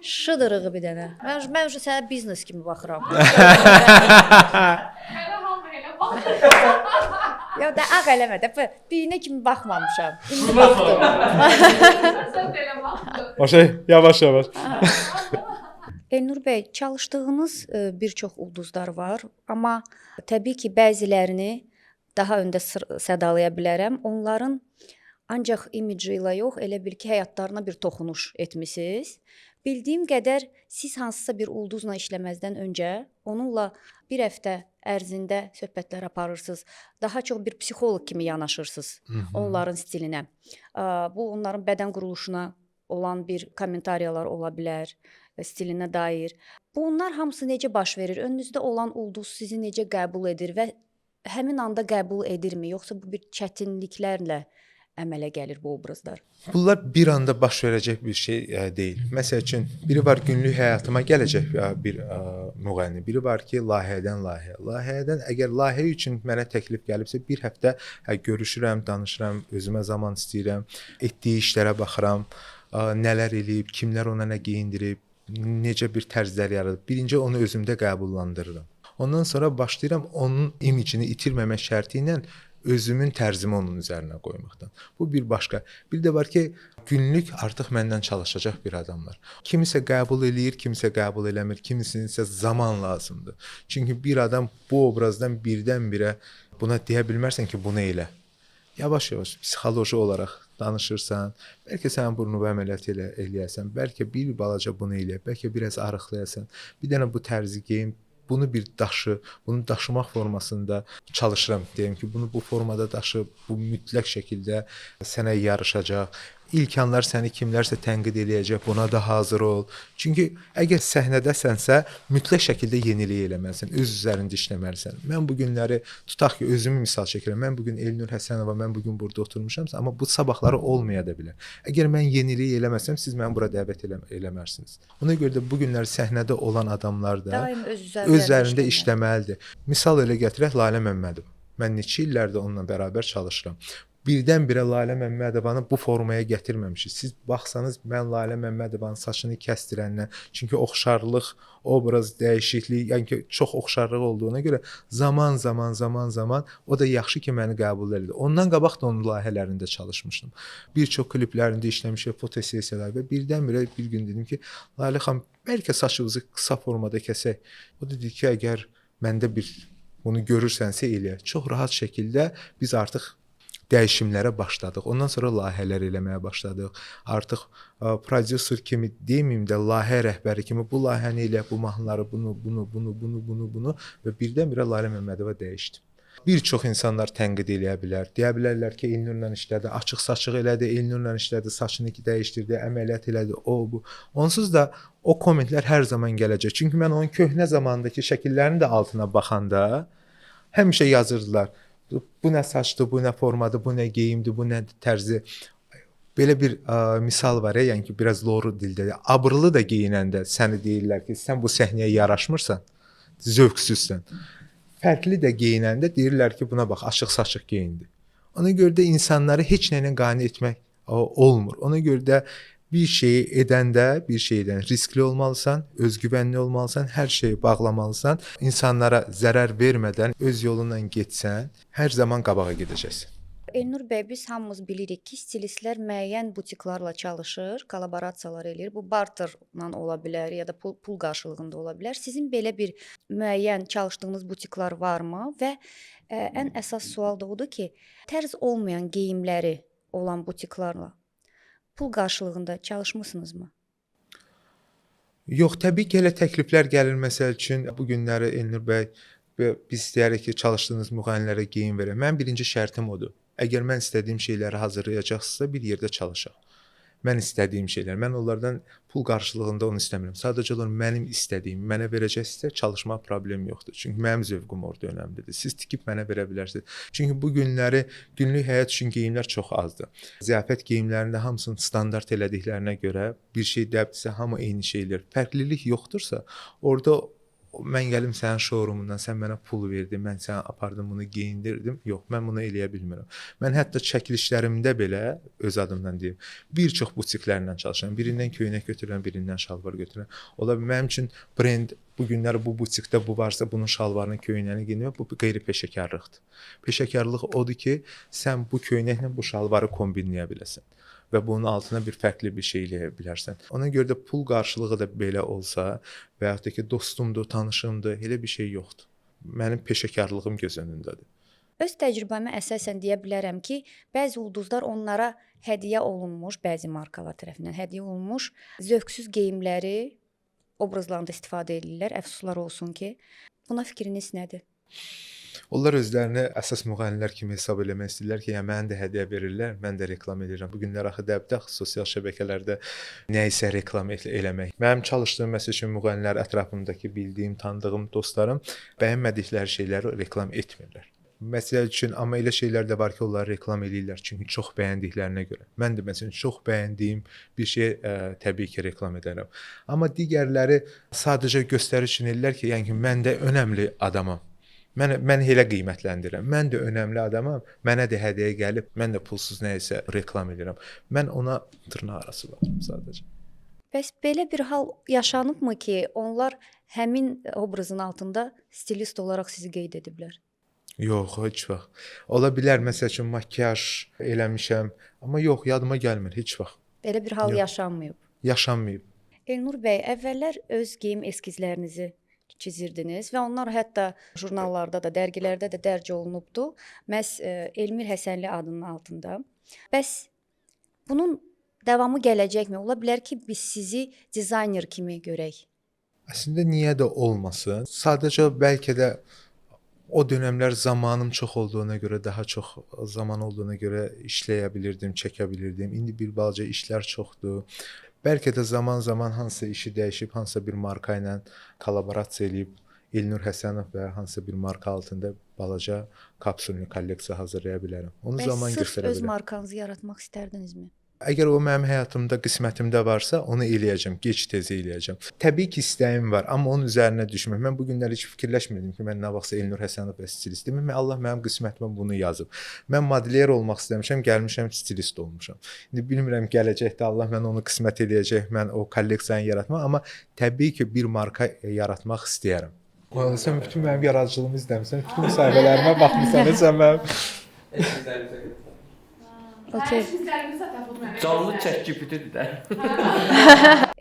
[SPEAKER 1] Şıdırığı bir dənə. Mən sənə biznes kimi baxıram.
[SPEAKER 3] Hələ hamı elə baxır.
[SPEAKER 1] Ya da ağ eləmə də. Biyinə kimi baxmamışam. İndi baxdım.
[SPEAKER 3] Sən də elə baxdın.
[SPEAKER 2] O şey yavaş-yavaş.
[SPEAKER 1] Elnur bəy, çalışdığınız bir çox ulduzlar var, amma təbii ki, bəzilərini daha öndə sədalaya bilərəm. Onların ancaq imidji ilə yox, elə bil ki, həyatlarına bir toxunuş etmisiniz. Bildiyim qədər siz hansısa bir ulduzla işləməzdən öncə onunla bir həftə ərzində söhbətlər aparırsınız. Daha çox bir psixoloq kimi yanaşırsınız onların stilinə. Bu onların bədən quruluşuna olan bir kommentariyalar ola bilər, stilinə dair. Bunlar hamısı necə baş verir? Önünüzdə olan ulduz sizi necə qəbul edir və həmin anda qəbul edirmi, yoxsa bu bir çətinliklərlə əmələ gəlir bu obrazlar?
[SPEAKER 2] Bunlar bir anda baş verəcək bir şey deyil. Məsəl üçün, biri var günlük həyatıma gələcək bir müğənni, biri var ki, layihədən layihəyə. Layihədən əgər layihə üçün mənə təklif gəlibsə, bir həftə görüşürəm, danışıram, özümə zaman istəyirəm, etdiyi işlərə baxıram, nələr eləyib, kimlər ona nə geyindirib, necə bir tərzlər yaradıb. Birinci onu özümdə qəbullandırıram. Ondan sonra başlayıram onun imicini itirməmək şərti ilə özümün tərzimi onun üzərinə qoymaqdan. Bu bir başqa. Bir də var ki, günlük artıq məndən çalışacaq bir adam var. Kimisə qəbul eləyir, kimisə qəbul eləmir, kimisinin isə zaman lazımdır. Çünki bir adam bu obrazdan birdən-birə buna deyə bilmərsən ki, bunu elə. Yavaş-yavaş psixoloji olaraq danışırsan, bəlkə sən burnu əməliyyat eləyəsən, bəlkə bir balaca bunu elə, bəlkə biraz arıqlayasan, bir dənə bu tərzi geyim, bunu bir daşı, bunu daşımaq formasında çalışıram. Deyim ki, bunu bu formada daşı, bu mütləq şəkildə sənə yarışacaq. İlk anlar səni kimlərsə tənqid eləyəcək, buna da hazır ol. Çünki əgər səhnədəsənsə, mütləq şəkildə yenilik eləməlisən, öz üzərində işləməlisən. Mən bu günləri, tutaq ki, özümü misal çəkirəm. Mən bugün Elnur Həsənova, mən bugün burada oturmuşamsa, amma bu sabahları olmaya da bilər. Əgər mən yenilik eləməsəm, siz məni bura dəvət eləmərsiniz. Ona görə də bu günlər səhnədə olan adamlar da öz üzərində işləməlidir. Misal elə gətirək Lalə Məmmədova. Mən neçə illərdir onunla bərabər çalışıram. Birdən-birə Lalə Məmmədovanı bu formaya gətirməmişik. Siz baxsanız, mən Lalə Məmmədovanın saçını kəsdirəndən, çünki oxşarlıq, obraz dəyişikliyi, yəni ki, çox oxşarlıq olduğuna görə zaman o da yaxşı ki, məni qəbul edir. Ondan qabaq da onun layihələrində çalışmışdım. Bir çox kliplərində işləmişəm, fotosessiyalar və birdən-birə bir gün dedim ki, Lalə xanım, bəlkə saçınızı qısa formada kəsək. O da dedi ki, əgər məndə bunu görürsənsə elə. Çox rahat şəkildə biz artıq dəyişimlərə başladıq. Ondan sonra layihələr eləməyə başladıq. Artıq prodüser kimi deməyim də, layihə rəhbəri kimi bu layihəni elə, bu mahnıları, bunu və birdən-birə Lalə Məmmədova dəyişdim. Bir çox insanlar tənqid eləyə bilər. Deyə bilərlər ki, Elnurla işlədi, açıq-saçıq elədi, Elnurla işlədi, saçını dəyişdirdi, əməliyyat elədi, o, bu. Onsuz da o kommentlər hər zaman gələcək. Çünki mən onun köhnə zamandakı şəkillərini də altına baxanda həmişə yazırdılar. Bu nə saçdır, bu nə formadır, bu nə geyimdir, bu nə tərzi. Belə bir misal var ya, yəni ki, biraz loru dildə. Abırlı da geyinəndə səni deyirlər ki, sən bu səhnəyə yaraşmırsan, zövqsüzsən. Fərqli də geyinəndə deyirlər ki, buna bax, açıq-saçıq geyindi. Ona görə də insanları heç nə ilə qane etmək olmur. Ona görə də bir şeyi edəndə, bir şeydən riskli olmalısan, özgüvənli olmalısan, hər şeyi bağlamalısan, insanlara zərər vermədən öz yolunla getsən, hər zaman qabağa gedəcəksən.
[SPEAKER 1] Elnur bəy, biz hamımız bilirik ki, stilistlər müəyyən butiklarla çalışır, kollaborasiyalar eləyir. Bu barterla ola bilər ya da pul qarşılığında ola bilər. Sizin belə bir müəyyən çalışdığınız butiklar varmı? Və ən əsas sual da odur ki, tərz olmayan geyimləri olan butiklarla pul qarşılığında çalışmısınızmı?
[SPEAKER 2] Yox, təbii ki, elə təkliflər gəlir. Məsəl üçün, bu günləri Elnur bəy, biz istəyirik ki, çalışdığınız müğənnilərə geyim verək. Mənim birinci şərtim odur. Əgər mən istədiyim şeyləri hazırlayacaqsınızsa, bir yerdə çalışaq. Mən istədiyim şeylər, mən onlardan pul qarşılığında onu istəmirəm. Sadəcə olaraq mənim istədiyim, mənə verəcəksə çalışmaq problemi yoxdur. Çünki mənim zövqüm orada önəmlidir. Siz tikib mənə verə bilərsiniz. Çünki bu günləri günlük həyat üçün geyimlər çox azdır. Ziyafət geyimlərində hamısını standart elədiklərinə görə bir şey dəbdirsə hamı eyni şeylər. Fərqlilik yoxdursa, orada mən gəlim sənin showroom'undan, sən mənə pul verdin, mən sənə apardım bunu geyindirdim. Yox, mən bunu eləyə bilmirəm. Mən hətta çəkilişlərimdə belə öz adımdan deyim, bir çox butiklərlə çalışıram. Birindən köynək götürürəm, birindən şalvar götürürəm. Ola bilər mənim üçün brend bu günlər bu butikdə bu varsa, bunun şalvarını, köynəyini geyinmək bu qeyri-peşəkarlıqdır. Peşəkarlıq odur ki, sən bu köynəklə bu şalvarı kombinləyə biləsən və bunun altına bir fərqli bir şey eləyə bilərsən. Ona görə də pul qarşılığı da belə olsa və ya da ki, dostumdur, tanışımdır, elə bir şey yoxdur. Mənim peşəkarlığım göz önündədir.
[SPEAKER 1] Öz təcrübəmə əsasən deyə bilərəm ki, bəzi ulduzlar onlara hədiyyə olunmuş, bəzi markalar tərəfindən hədiyyə olunmuş zövqsüz geyimləri obrazlarında istifadə edirlər. Əfsuslar olsun ki. Buna fikriniz nədir?
[SPEAKER 2] Onlar özlərini əsas müğənnilər kimi hesab eləmək istəyirlər ki, yəni mənə də hədiyyə verirlər, mən də reklam edirəm. Bu günlər axı dəbdə sosial şəbəkələrdə nə isə reklam eləmək. Mənim çalışdığım məsəl üçün müğənnilər, ətrafımdakı bildiyim, tanıdığım dostlarım bəyənmədikləri şeyləri reklam etmirlər. Məsəl üçün, amma elə şeylər də var ki, onları reklam eləyirlər, çünki çox bəyəndiklərinə görə. Mən də məsələn çox bəyəndiyim bir şey təbii ki, reklam edərəm. Amma digərləri sadəcə göstəriş üçün eləyirlər ki, yəni ki, mən də önəmli adamam. Mən elə qiymətləndirirəm. Mən də önəmli adamam. Mənə də hədiyyə gəlib, mən də pulsuz nə isə reklam edirəm. Mən ona dırnaq arası baxıram sadəcə.
[SPEAKER 1] Bəs belə bir hal yaşanıbmı ki, onlar həmin obrazın altında stilist olaraq sizi qeyd ediblər?
[SPEAKER 2] Yox, heç vaxt. Ola bilər məsəl üçün makiyaj eləmişəm, amma yox, yadıma gəlmir heç vaxt.
[SPEAKER 1] Belə bir hal
[SPEAKER 2] Yox.
[SPEAKER 1] yaşanmayıb.
[SPEAKER 2] Yaşanmayıb.
[SPEAKER 1] Elnur bəy, əvvəllər öz geyim eskizlərinizi çizirdiniz və onlar hətta jurnallarda da, dərgilərdə də dərc olunubdu. Məhz Elmir Həsənli adının altında. Bəs bunun davamı gələcəkmi? Ola bilər ki, biz sizi dizayner kimi görək.
[SPEAKER 2] Əslində niyə də olmasın? Sadəcə bəlkə də o dönəmlər zamanım çox olduğuna görə, daha çox zaman olduğuna görə işləyə bilirdim, çəkə bilirdim. İndi bir balaca işlər çoxdur. Bəlkə də zaman-zaman hansısa işi dəyişib, hansısa bir marka ilə kollaborasiya edib Elnur Həsənov və hansısa bir marka altında balaca kapsullu kolleksiya hazırlaya bilərəm. Onu zaman
[SPEAKER 1] Bəs sırf
[SPEAKER 2] göstərə
[SPEAKER 1] öz
[SPEAKER 2] bilərəm.
[SPEAKER 1] markanızı yaratmaq istərdinizmi?
[SPEAKER 2] Əgər o mənim həyatımda, qismətimdə varsa, onu eləyəcəm, gec-tez eləyəcəm. Təbii ki, istəyim var, amma onun üzərinə düşmək. Mən bu günlər heç fikirləşmirdim ki, mən nə vaxtsa Elnur Həsənov və stilistim. Allah mənim qismətimə bunu yazıb. Mən modelier olmaq istəmişəm, gəlmişəm stilist olmuşam. İndi bilmirəm gələcəkdə Allah mənə onu qismət eləyəcək, mən o kolleksiyanı yaratmaq, amma təbii ki, bir marka yaratmaq istəyərəm. Sən bütün mənim yaradıcılığımı izləmisən, bütün səhifələrimə baxmısan, sən mənim
[SPEAKER 1] Okay.
[SPEAKER 4] Canlı ChatGPT-dir də.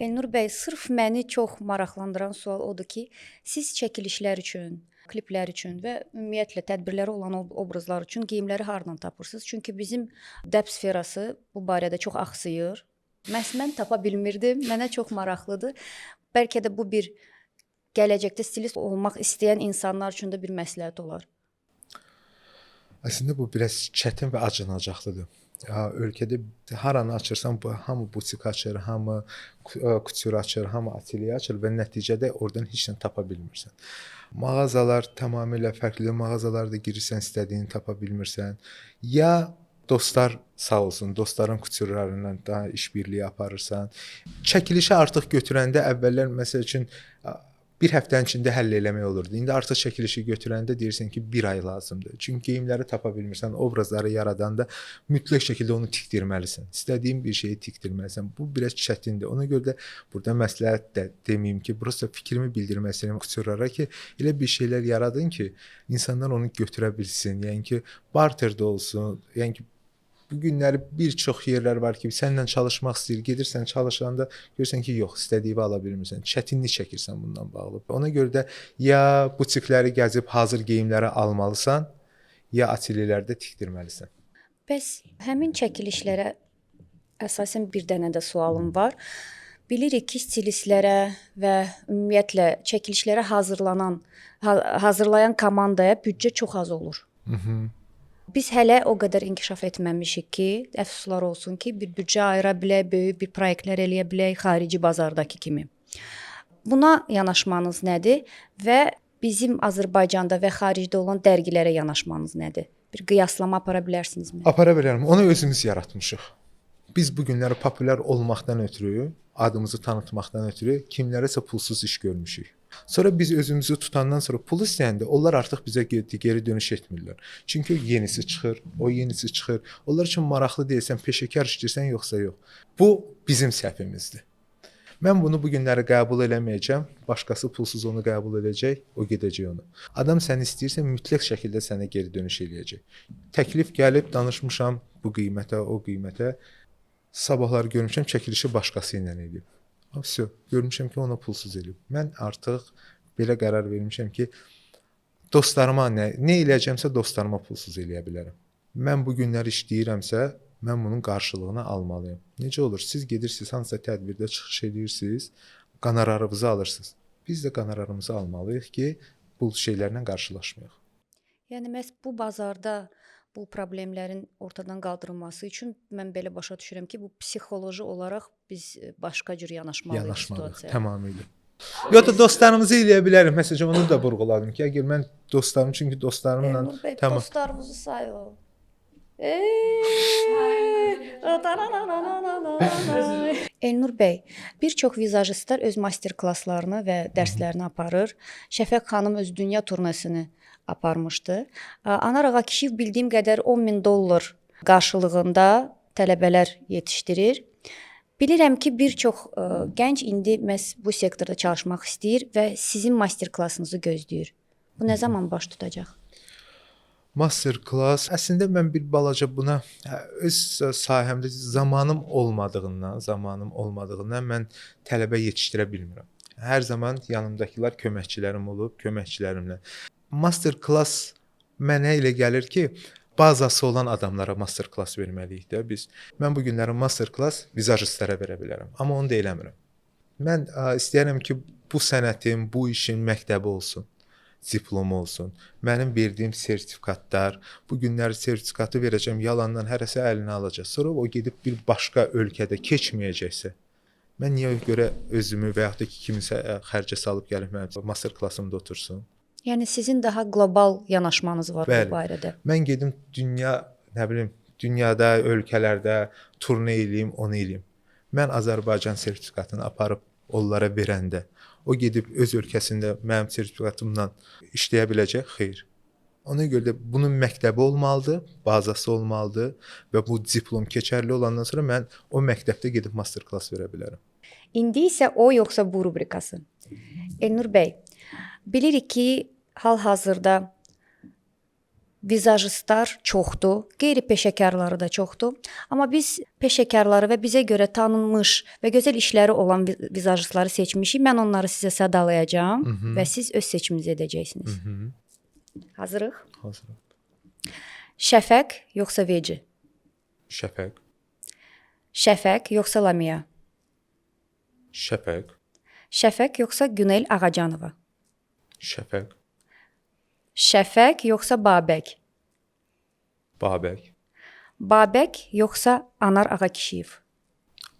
[SPEAKER 1] Elnur bəy, sırf məni çox maraqlandıran sual odur ki, siz çəkilişlər üçün, kliplər üçün və ümumiyyətlə tədbirləri olan obrazlar üçün geyimləri hardan tapırsınız? Çünki bizim dəb sferası bu barədə çox axsıyır. Məhz mən tapa bilmirdim. Mənə çox maraqlıdır. Bəlkə də bu bir gələcəkdə stilist olmaq istəyən insanlar üçün də bir məsləhət olar.
[SPEAKER 2] Əslində bu biraz çətin və acınacaqlıdır. Ölkədə haranı açırsan, hamı butik açır, hamı kutyur açır, hamı ateliye açır və nəticədə oradan heç nə tapa bilmirsən. Mağazalar tamamilə fərqlidir. Mağazalarda girirsən, istədiyini tapa bilmirsən. Ya dostlar sağ olsun, dostların kutyurlarından daha işbirliyi aparırsan. Çəkilişi artıq götürəndə əvvəllər məsəl üçün bir həftənin içində həll eləmək olurdu. İndi artıq çəkilişi götürəndə deyirsən ki, bir ay lazımdır. Çünki geyimləri tapa bilmirsən, obrazları yaradanda mütləq şəkildə onu tikdirməlisən. İstədiyin bir şeyi tikdirməlisən. Bu biraz çətindir. Ona görə də burada məsləhət də deməyim ki, prosta fikrimi bildirmək istəyirəm kutyurlara ki, elə bir şeylər yaradın ki, insanlar onu götürə bilsin. Yəni ki, barterdə olsun. Yəni ki, bu günləri bir çox yerlər var ki, səninlə çalışmaq istəyir, gedirsən, çalışanda görürsən ki, yox, istədiyi ala bilmirsən, çətinlik çəkirsən bundan bağlı. Ona görə də ya butikləri gəzib hazır geyimləri almalısan, ya atelyelərdə tikdirməlisən.
[SPEAKER 1] Bəs həmin çəkilişlərə əsasən bir dənə də sualım var. Bilirik ki, stilistlərə və ümumiyyətlə çəkilişlərə hazırlayan komandaya büdcə çox az olur. Biz hələ o qədər inkişaf etməmişik ki, əfsuslar olsun ki, bir büdcə ayıra bilək, böyük bir proyektlər eləyə bilək xarici bazardakı kimi. Buna yanaşmanız nədir və bizim Azərbaycanda və xaricdə olan dərgilərə yanaşmanız nədir? Bir qiyaslama apara bilərsinizmi?
[SPEAKER 2] Apara bilərəm. Onu özümüz yaratmışıq. Biz bu günləri populyar olmaqdan ötürü, adımızı tanıtmaqdan ötürü kimlərəsə pulsuz iş görmüşük. Sonra biz özümüzü tutandan sonra pul istəyəndə onlar artıq bizə geri dönüş etmirlər. Çünki yenisi çıxır, o yenisi çıxır. Onlar üçün maraqlı deyilsən, peşəkar işləyirsən yoxsa yox. Bu bizim səhvimizdir. Mən bunu bu günləri qəbul eləməyəcəm. Başqası pulsuz onu qəbul edəcək, o gedəcək onu. Adam səni istəyirsə mütləq şəkildə sənə geri dönüş eləyəcək. Təklif gəlib, danışmışam bu qiymətə, o qiymətə. Sabahlar görmüşəm çəkilişi başqası ilə eləyib. Vəsə, görmüşəm ki, ona pulsuz eləyib. Mən artıq belə qərar vermişəm ki, dostlarıma nə eləyəcəmsə dostlarıma pulsuz eləyə bilərəm. Mən bu günlər işləyirəmsə, mən bunun qarşılığını almalıyam. Necə olur? Siz gedirsiniz, hansısa tədbirdə çıxış edirsiniz, qonorarınızı alırsınız. Biz də qonorarımızı almalıyıq ki, bu şeylərlə qarşılaşmayaq.
[SPEAKER 1] Yəni məhz bu bazarda bu problemlərin ortadan qaldırılması üçün mən belə başa düşürəm ki, bu psixoloji olaraq biz başqa cür yanaşmalıyıq situasiyaya.
[SPEAKER 2] Tamamilə. Ya da dostlarımızı eləyə bilərim. Məsələn, onu da vurğuladım ki, əgər mən dostlarım, çünki dostlarımla
[SPEAKER 1] tamam. Dostlarımızı sayır. Elnur bəy, bir çox vizajistlər öz master-klasslarını və dərslərini aparır. Şəfəq xanım öz dünya turnesini aparmışdı. Anar Ağakişiyev bildiyim qədər $10.000 qarşılığında tələbələr yetişdirir. Bilirəm ki, bir çox gənc indi məhz bu sektorda çalışmaq istəyir və sizin master-klassınızı gözləyir. Bu nə zaman baş tutacaq?
[SPEAKER 2] Master class. Əslində mən bir balaca buna öz sahəmdə zamanım olmadığından mən tələbə yetişdirə bilmirəm. Hər zaman yanımdakılar köməkçilərim olub, köməkçilərimlə. Master class mənə elə gəlir ki, bazası olan adamlara master class verməliyik də biz. Mən bu günləri master class vizajistlərə verə bilərəm, amma onu da eləmirəm. Mən istəyirəm ki, bu sənətin, bu işin məktəbi olsun. Diplom olsun. Mənim verdiyim sertifikatlar, bu günləri sertifikatı verəcəm, yalandan hərəsi əlinə alacaq. Sonra o gedib bir başqa ölkədə keçməyəcəksə, mən niyə görə özümü və yaxud da ki, kimisə xərcə salıb gəlib mənim master klassımda otursun?
[SPEAKER 1] Yəni sizin daha qlobal yanaşmanız var bu barədə.
[SPEAKER 2] Mən gedim dünyada, ölkələrdə turne eləyim, onu eləyim. Mən Azərbaycan sertifikatını aparıb onlara verəndə o gedib öz ölkəsində mənim sertifikatımla işləyə biləcək? Xeyr. Ona görə də bunun məktəbi olmalıdır, bazası olmalıdır və bu diplom keçərli olandan sonra mən o məktəbdə gedib master class verə bilərəm.
[SPEAKER 1] İndi isə o yoxsa bu rubrikası. Elnur bəy, bilirik ki, hal-hazırda vizajistlar çoxdur, qeyri-peşəkarları da çoxdur. Amma biz peşəkarları və bizə görə tanınmış və gözəl işləri olan vizajistları seçmişik. Mən onları sizə sadalayacağam və siz öz seçiminizi edəcəksiniz. Hazırıq?
[SPEAKER 2] Hazırıq.
[SPEAKER 1] Şəfəq yoxsa Veci?
[SPEAKER 2] Şəfəq.
[SPEAKER 1] Şəfəq yoxsa Lamia?
[SPEAKER 2] Şəfəq.
[SPEAKER 1] Şəfəq yoxsa Günel Ağacanova?
[SPEAKER 2] Şəfəq.
[SPEAKER 1] Şəfəq yoxsa Babək?
[SPEAKER 2] Babək.
[SPEAKER 1] Babək yoxsa Anar Ağakişiyev?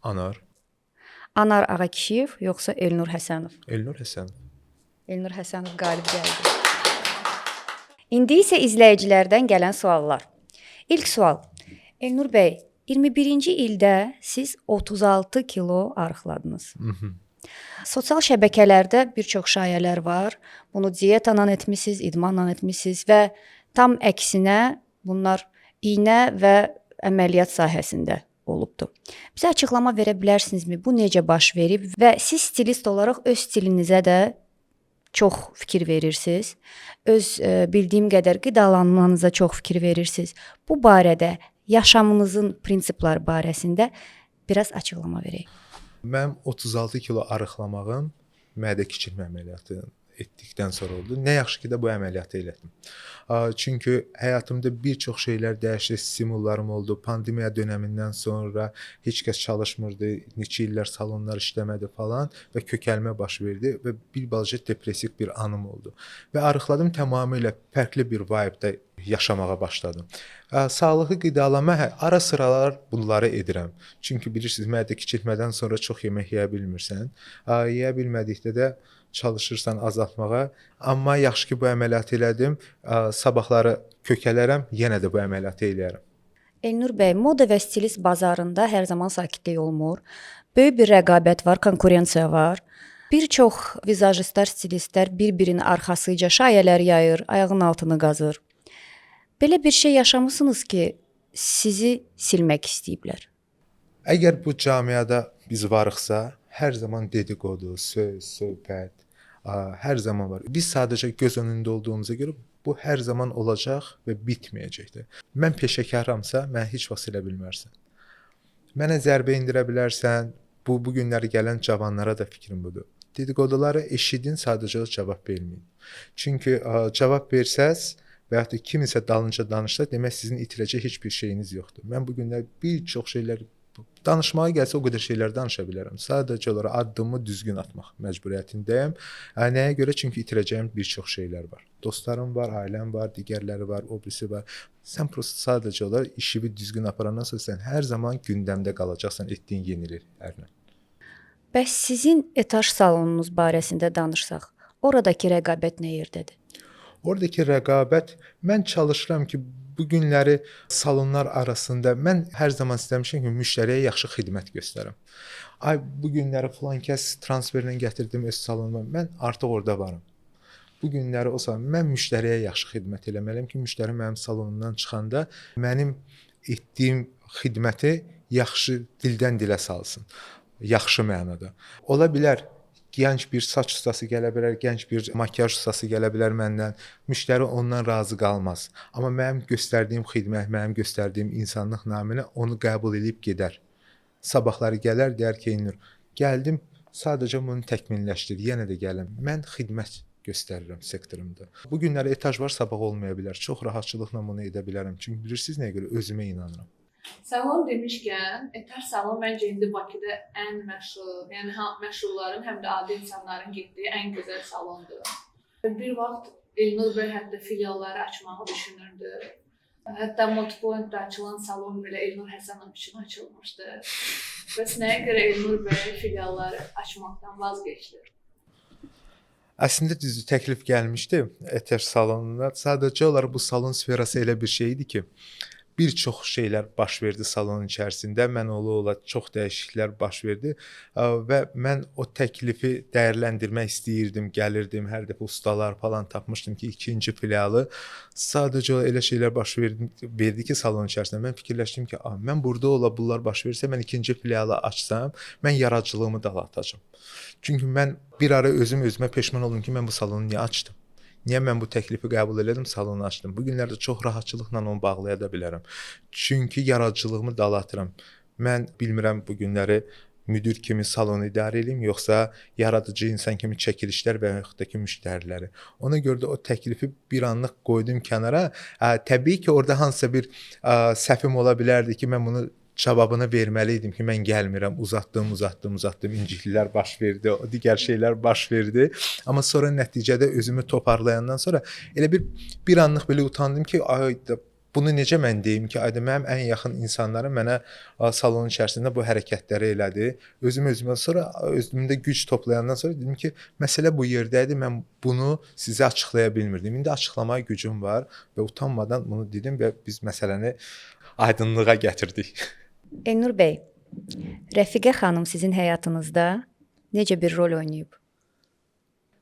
[SPEAKER 2] Anar.
[SPEAKER 1] Anar Ağakişiyev yoxsa Elnur Həsənov?
[SPEAKER 2] Elnur Həsənov.
[SPEAKER 1] Elnur Həsənov qalib gəldi. İndi isə izləyicilərdən gələn suallar. İlk sual. Elnur bəy, 21-ci ildə siz 36 kilo arıqladınız. Sosial şəbəkələrdə bir çox şayələr var. Bunu diyetadan etmisiniz, idmanla etmisiniz və tam əksinə bunlar iynə və əməliyyat sahəsində olubdu. Bizə açıqlama verə bilərsinizmi? Bu necə baş verib və siz stilist olaraq öz stilinizə də çox fikir verirsiniz. Öz bildiyim qədər qidalanmanıza çox fikir verirsiniz. Bu barədə yaşamınızın prinsipləri barəsində biraz açıqlama verək.
[SPEAKER 2] Mənim 36 kilo arıqlamağım mədə kiçilmə əməliyyatı etdikdən sonra oldu. Nə yaxşı ki də bu əməliyyatı elədim. Çünki həyatımda bir çox şeylər dəyişdi, stimullarım oldu. Pandemiya dönəmindən sonra heç kəs çalışmırdı, neçə illər salonlar işləmədi falan və kökəlmə baş verdi və bir balaca depressiv bir anım oldu. Və arıqladım, tamamilə fərqli bir vibe-də yaşamağa başladım. Sağlıqlı qidalanma ara sıralar bunları edirəm. Çünki bilirsiniz, mədə kiçilmədən sonra çox yemək yeyə bilmirsən. Yeyə bilmədikdə də çalışırsan azaltmağa. Amma yaxşı ki bu əməliyyatı elədim. Sabahları kökələrəm, yenə də bu əməliyyatı eləyərəm.
[SPEAKER 1] Elnur bəy, moda və stilist bazarında hər zaman sakitlik olmur. Böyük bir rəqabət var, konkurensiya var. Bir çox vizajistlər, stilistlər bir-birinin arxasıca şayələr yayır, ayağının altını qazır. Belə bir şey yaşamısınız ki, sizi silmək istəyiblər.
[SPEAKER 2] Əgər bu cəmiyyədə biz varıqsa, hər zaman dedikodu, söz, söhbət, hər zaman var. Biz sadəcə göz önündə olduğumuza görə bu hər zaman olacaq və bitməyəcəkdir. Mən peşəkarramsa, mən heç vaxt silə bilmərsən. Mənə zərbə endirə bilərsən. Bu günləri gələn cavanlara da fikrim budur. Dedikoduları eşidin, sadəcə cavab verməyin. Çünki cavab versəz və ya da kimisə dalınca danışsa, demək sizin itirəcək heç bir şeyiniz yoxdur. Mən bu günlər bir çox şeylər danışmağa gəlsə o qədər şeylər danışa bilərəm. Sadəcə olaraq addımımı düzgün atmaq məcburiyyətindəyəm. Nəyə görə? Çünki itirəcəyim bir çox şeylər var. Dostlarım var, ailəm var, digərləri var, o birisi var. Sən prosta sadəcə olaraq işini düzgün aparandan sonra sən hər zaman gündəmdə qalacaqsan etdiyin yeniliklərlə.
[SPEAKER 1] Bəs sizin etaj salonunuz barəsində danışsaq, oradakı rəqabət nə yerdədir?
[SPEAKER 2] Oradakı rəqabət, mən çalışıram ki, bu günləri salonlar arasında mən hər zaman istəmişəm ki, müştəriyə yaxşı xidmət göstərim. Ay, bu günləri filan kəs transferlə gətirdim öz salonuma, mən artıq orada varım. Bu günləri o zaman mən müştəriyə yaxşı xidmət eləməliyəm ki, müştəri mənim salonumdan çıxanda mənim etdiyim xidməti yaxşı dildən dilə salsın. Yaxşı mənada. Ola bilər, gənc bir saç ustası gələ bilər, gənc bir makyaj ustası gələ bilər məndən. Müştəri ondan razı qalmaz. Amma mənim göstərdiyim xidmət, mənim göstərdiyim insanlıq naminə onu qəbul edib gedər. Sabahları gələr, deyər ki, Elnur, gəldim, sadəcə bunu təkmilləşdir, yenə də gələm. Mən xidmət göstərirəm sektorumda. Bu günləri etaj var, sabah olmaya bilər. Çox rahatçılıqla bunu edə bilərəm. Çünki bilirsiniz nəyə görə? Özümə inanıram.
[SPEAKER 3] Salon demişkən, etaj salon məncə indi Bakıda ən məşhur, yəni məşhurların, həm də adi insanların getdiyi ən gözəl salondur. Bir vaxt Elnur bəy hətta filialları açmağı düşünürdü. Hətta Motopoint'da açılan salon belə Elnur Həsənov üçün açılmışdı. Bəs nəyə görə Elnur bəy filialları açmaqdan vazgeçdi?
[SPEAKER 2] Əslində düzdür, təklif gəlmişdi etaj salonuna. Sadəcə olaraq bu salon sferası elə bir şeydir ki, bir çox şeylər baş verdi salonun içərisində. Mən ola çox dəyişikliklər baş verdi və mən o təklifi dəyərləndirmək istəyirdim, gəlirdim, hər dəfə ustalar falan tapmışdım ki, ikinci filialı. Sadəcə elə şeylər baş verdi ki, salonun içərisində. Mən fikirləşdim ki, mən burada ola bunlar baş verirsə, mən ikinci filialı açsam, mən yaradıcılığımı dağıtacağam. Çünki mən bir ara özümə peşman oldum ki, mən bu salonu niyə açdım? Niyə mən bu təklifi qəbul elədim, salonu açdım? Bu günlərdə çox rahatçılıqla onu bağlaya da bilərəm. Çünki yaradıcılığımı dağıtıram. Mən bilmirəm bu günləri müdir kimi salonu idarə edeyim, yoxsa yaradıcı insan kimi çəkilişlər və yaxud da ki, müştəriləri. Ona görə də o təklifi bir anlıq qoydum kənara. Təbii ki, orada hansısa bir səhvim ola bilərdi ki, mən bunu cavabını verməli idim ki, mən gəlmirəm, uzatdım, incikliklər baş verdi, o digər şeylər baş verdi. Amma sonra nəticədə özümü toparlayandan sonra elə bir anlıq belə utandım ki, bunu necə mən deyim ki, mənim ən yaxın insanlarım mənə salonun içərisində bu hərəkətləri elədi. Özümə sonra özümdə güc toplayandan sonra dedim ki, məsələ bu yerdədir, mən bunu sizə açıqlaya bilmirdim. İndi açıqlamaya gücüm var və utanmadan bunu dedim və biz məsələni aydınlığa gətirdik.
[SPEAKER 1] Elnur bəy, Rəfiqə xanım sizin həyatınızda necə bir rol oynayıb?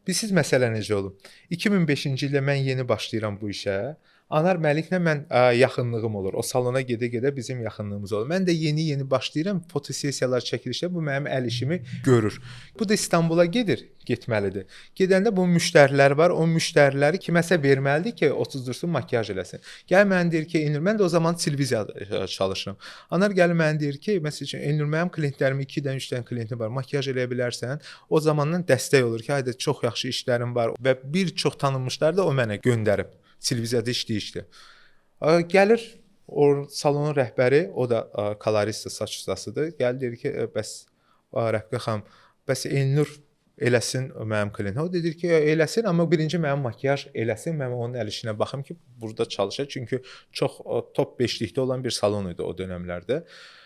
[SPEAKER 2] Bilirsiniz məsələ necə olub? 2005-ci ildə mən yeni başlayıram bu işə. Anar Məliklə mən yaxınlığım olur. O salona gedə-gedə bizim yaxınlığımız olur. Mən də yeni başlayıram, fotosessiyalar çəkilişdə bu mənim əl işimi görür. Bu da İstanbula getməlidir. Gedəndə bu müştərilər var. O müştəriləri kiməsə verməlidir ki, oturdursun, makyaj eləsin. Gəl mənə deyir ki, Elnur, mən də o zaman televiziyada çalışıram. Anar gəlir mənə deyir ki, məsəl üçün Elnur, mənim klientlərim 2-dən 3-dən klientim var. Makyaj eləyə bilərsən. O zamandan dəstək olur ki, hayda çox yaxşı işlərim var və bir çox tanınmışlar da o mənə göndərib. Televiziyada işləyişdi. Gəlir o salonun rəhbəri, o da kolorist, saç ustasıdır. Gəlir deyir ki, bəs Rəfiqə xanım, bəs Elnur eləsin mənim klientim. O deyir ki, eləsin, amma birinci mənim makyaj eləsin, mən onun əl işinə baxım ki, burada çalışır. Çünki çox top 5-likdə olan bir salon idi o dönəmlərdə.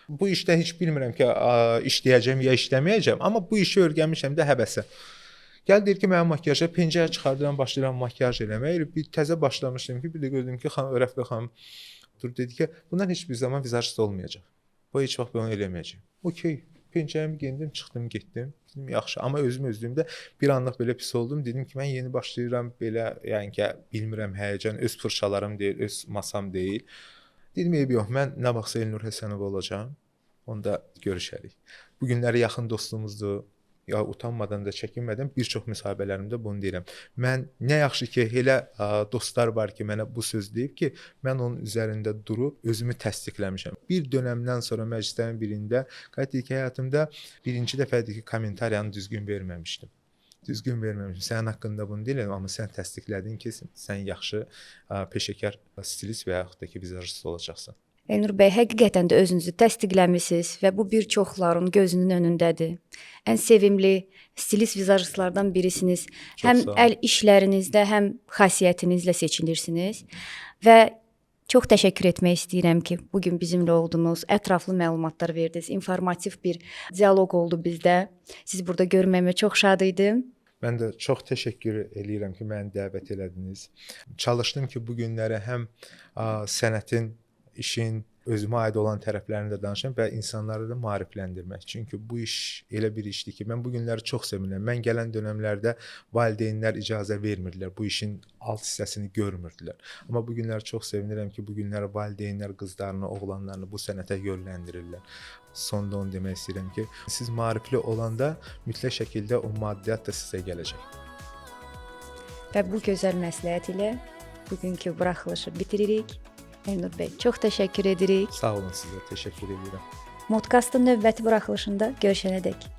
[SPEAKER 2] Bu işdə heç bilmirəm ki, işləyəcəm ya işləməyəcəm, amma bu işi öyrənmişəm də həvəsə. Gəl deyir ki, mənim makyaja pencəyə çıxardıram, başlayıram makyaj eləməyə. Bir təzə başlamışdım ki, bir də gördüm ki, Rəfiqə xanım dur dedi ki, bundan heç bir zaman vizajist olmayacaq. Bu heç vaxt bunu eləməyəcəm. Okey, pencəyimi geyindim, çıxdım, getdim. Dedim yaxşı, amma özümdə bir anlıq belə pis oldum. Dedim ki, mən yeni başlayıram belə, yəni ki, bilmirəm, həyəcan öz fırçalarım deyil, öz masam deyil. Dedim, eybi yox, mən nə vaxtsa Elnur Həsənova olacağam. Onda görüşərik. Bu günləri yaxın dostumuzdur. Ya utanmadan da çəkinmədən bir çox müsahibələrimdə bunu deyirəm. Mən nə yaxşı ki, elə dostlar var ki, mənə bu söz deyib ki, mən onun üzərində durub özümü təsdiqləmişəm. Bir dönəmdən sonra məclislərin birində qəti ki, həyatımda birinci dəfədir ki, kommentariyanı düzgün verməmişdim. Düzgün verməmişdim. Sənin haqqında bunu deyirəm, amma sən təsdiqlədin ki, sən yaxşı peşəkar stilist və yaxud da ki, vizajist olacaqsan.
[SPEAKER 1] Elnur bəy, həqiqətən də özünüzü təsdiqləmisiniz və bu bir çoxların gözünün önündədir. Ən sevimli stilist vizajistlardan birisiniz. Həm əl işlərinizdə, həm xasiyyətinizlə seçilirsiniz və çox təşəkkür etmək istəyirəm ki, bu gün bizimlə oldunuz, ətraflı məlumatlar verdiniz, informativ bir dialoq oldu bizdə. Sizi burada görməyimə çox şad idim.
[SPEAKER 2] Mən də çox təşəkkür eləyirəm ki, məni dəvət elədiniz. Çalışdım ki, bu günləri həm sənətin, işin özümə aid olan tərəflərini də danışım və insanları da maarifləndirmək. Çünki bu iş elə bir işdir ki, mən bu günləri çox sevinirəm. Mən gələn dönəmlərdə valideynlər icazə vermirdilər, bu işin alt hissəsini görmürdülər. Amma bu günləri çox sevinirəm ki, bu günləri valideynlər qızlarını, oğlanlarını bu sənətə yönləndirirlər. Sonda onu demək istəyirəm ki, siz maarifli olanda mütləq şəkildə o maddiyyat da sizə gələcək.
[SPEAKER 1] Və bu gözəl məsləhət ilə bugünkü buraxılışı bitiririk. Elnur bəy, çox təşəkkür edirik.
[SPEAKER 2] Sağ olun sizə, təşəkkür edirəm.
[SPEAKER 1] Modkastın növbəti buraxılışında görüşənədək.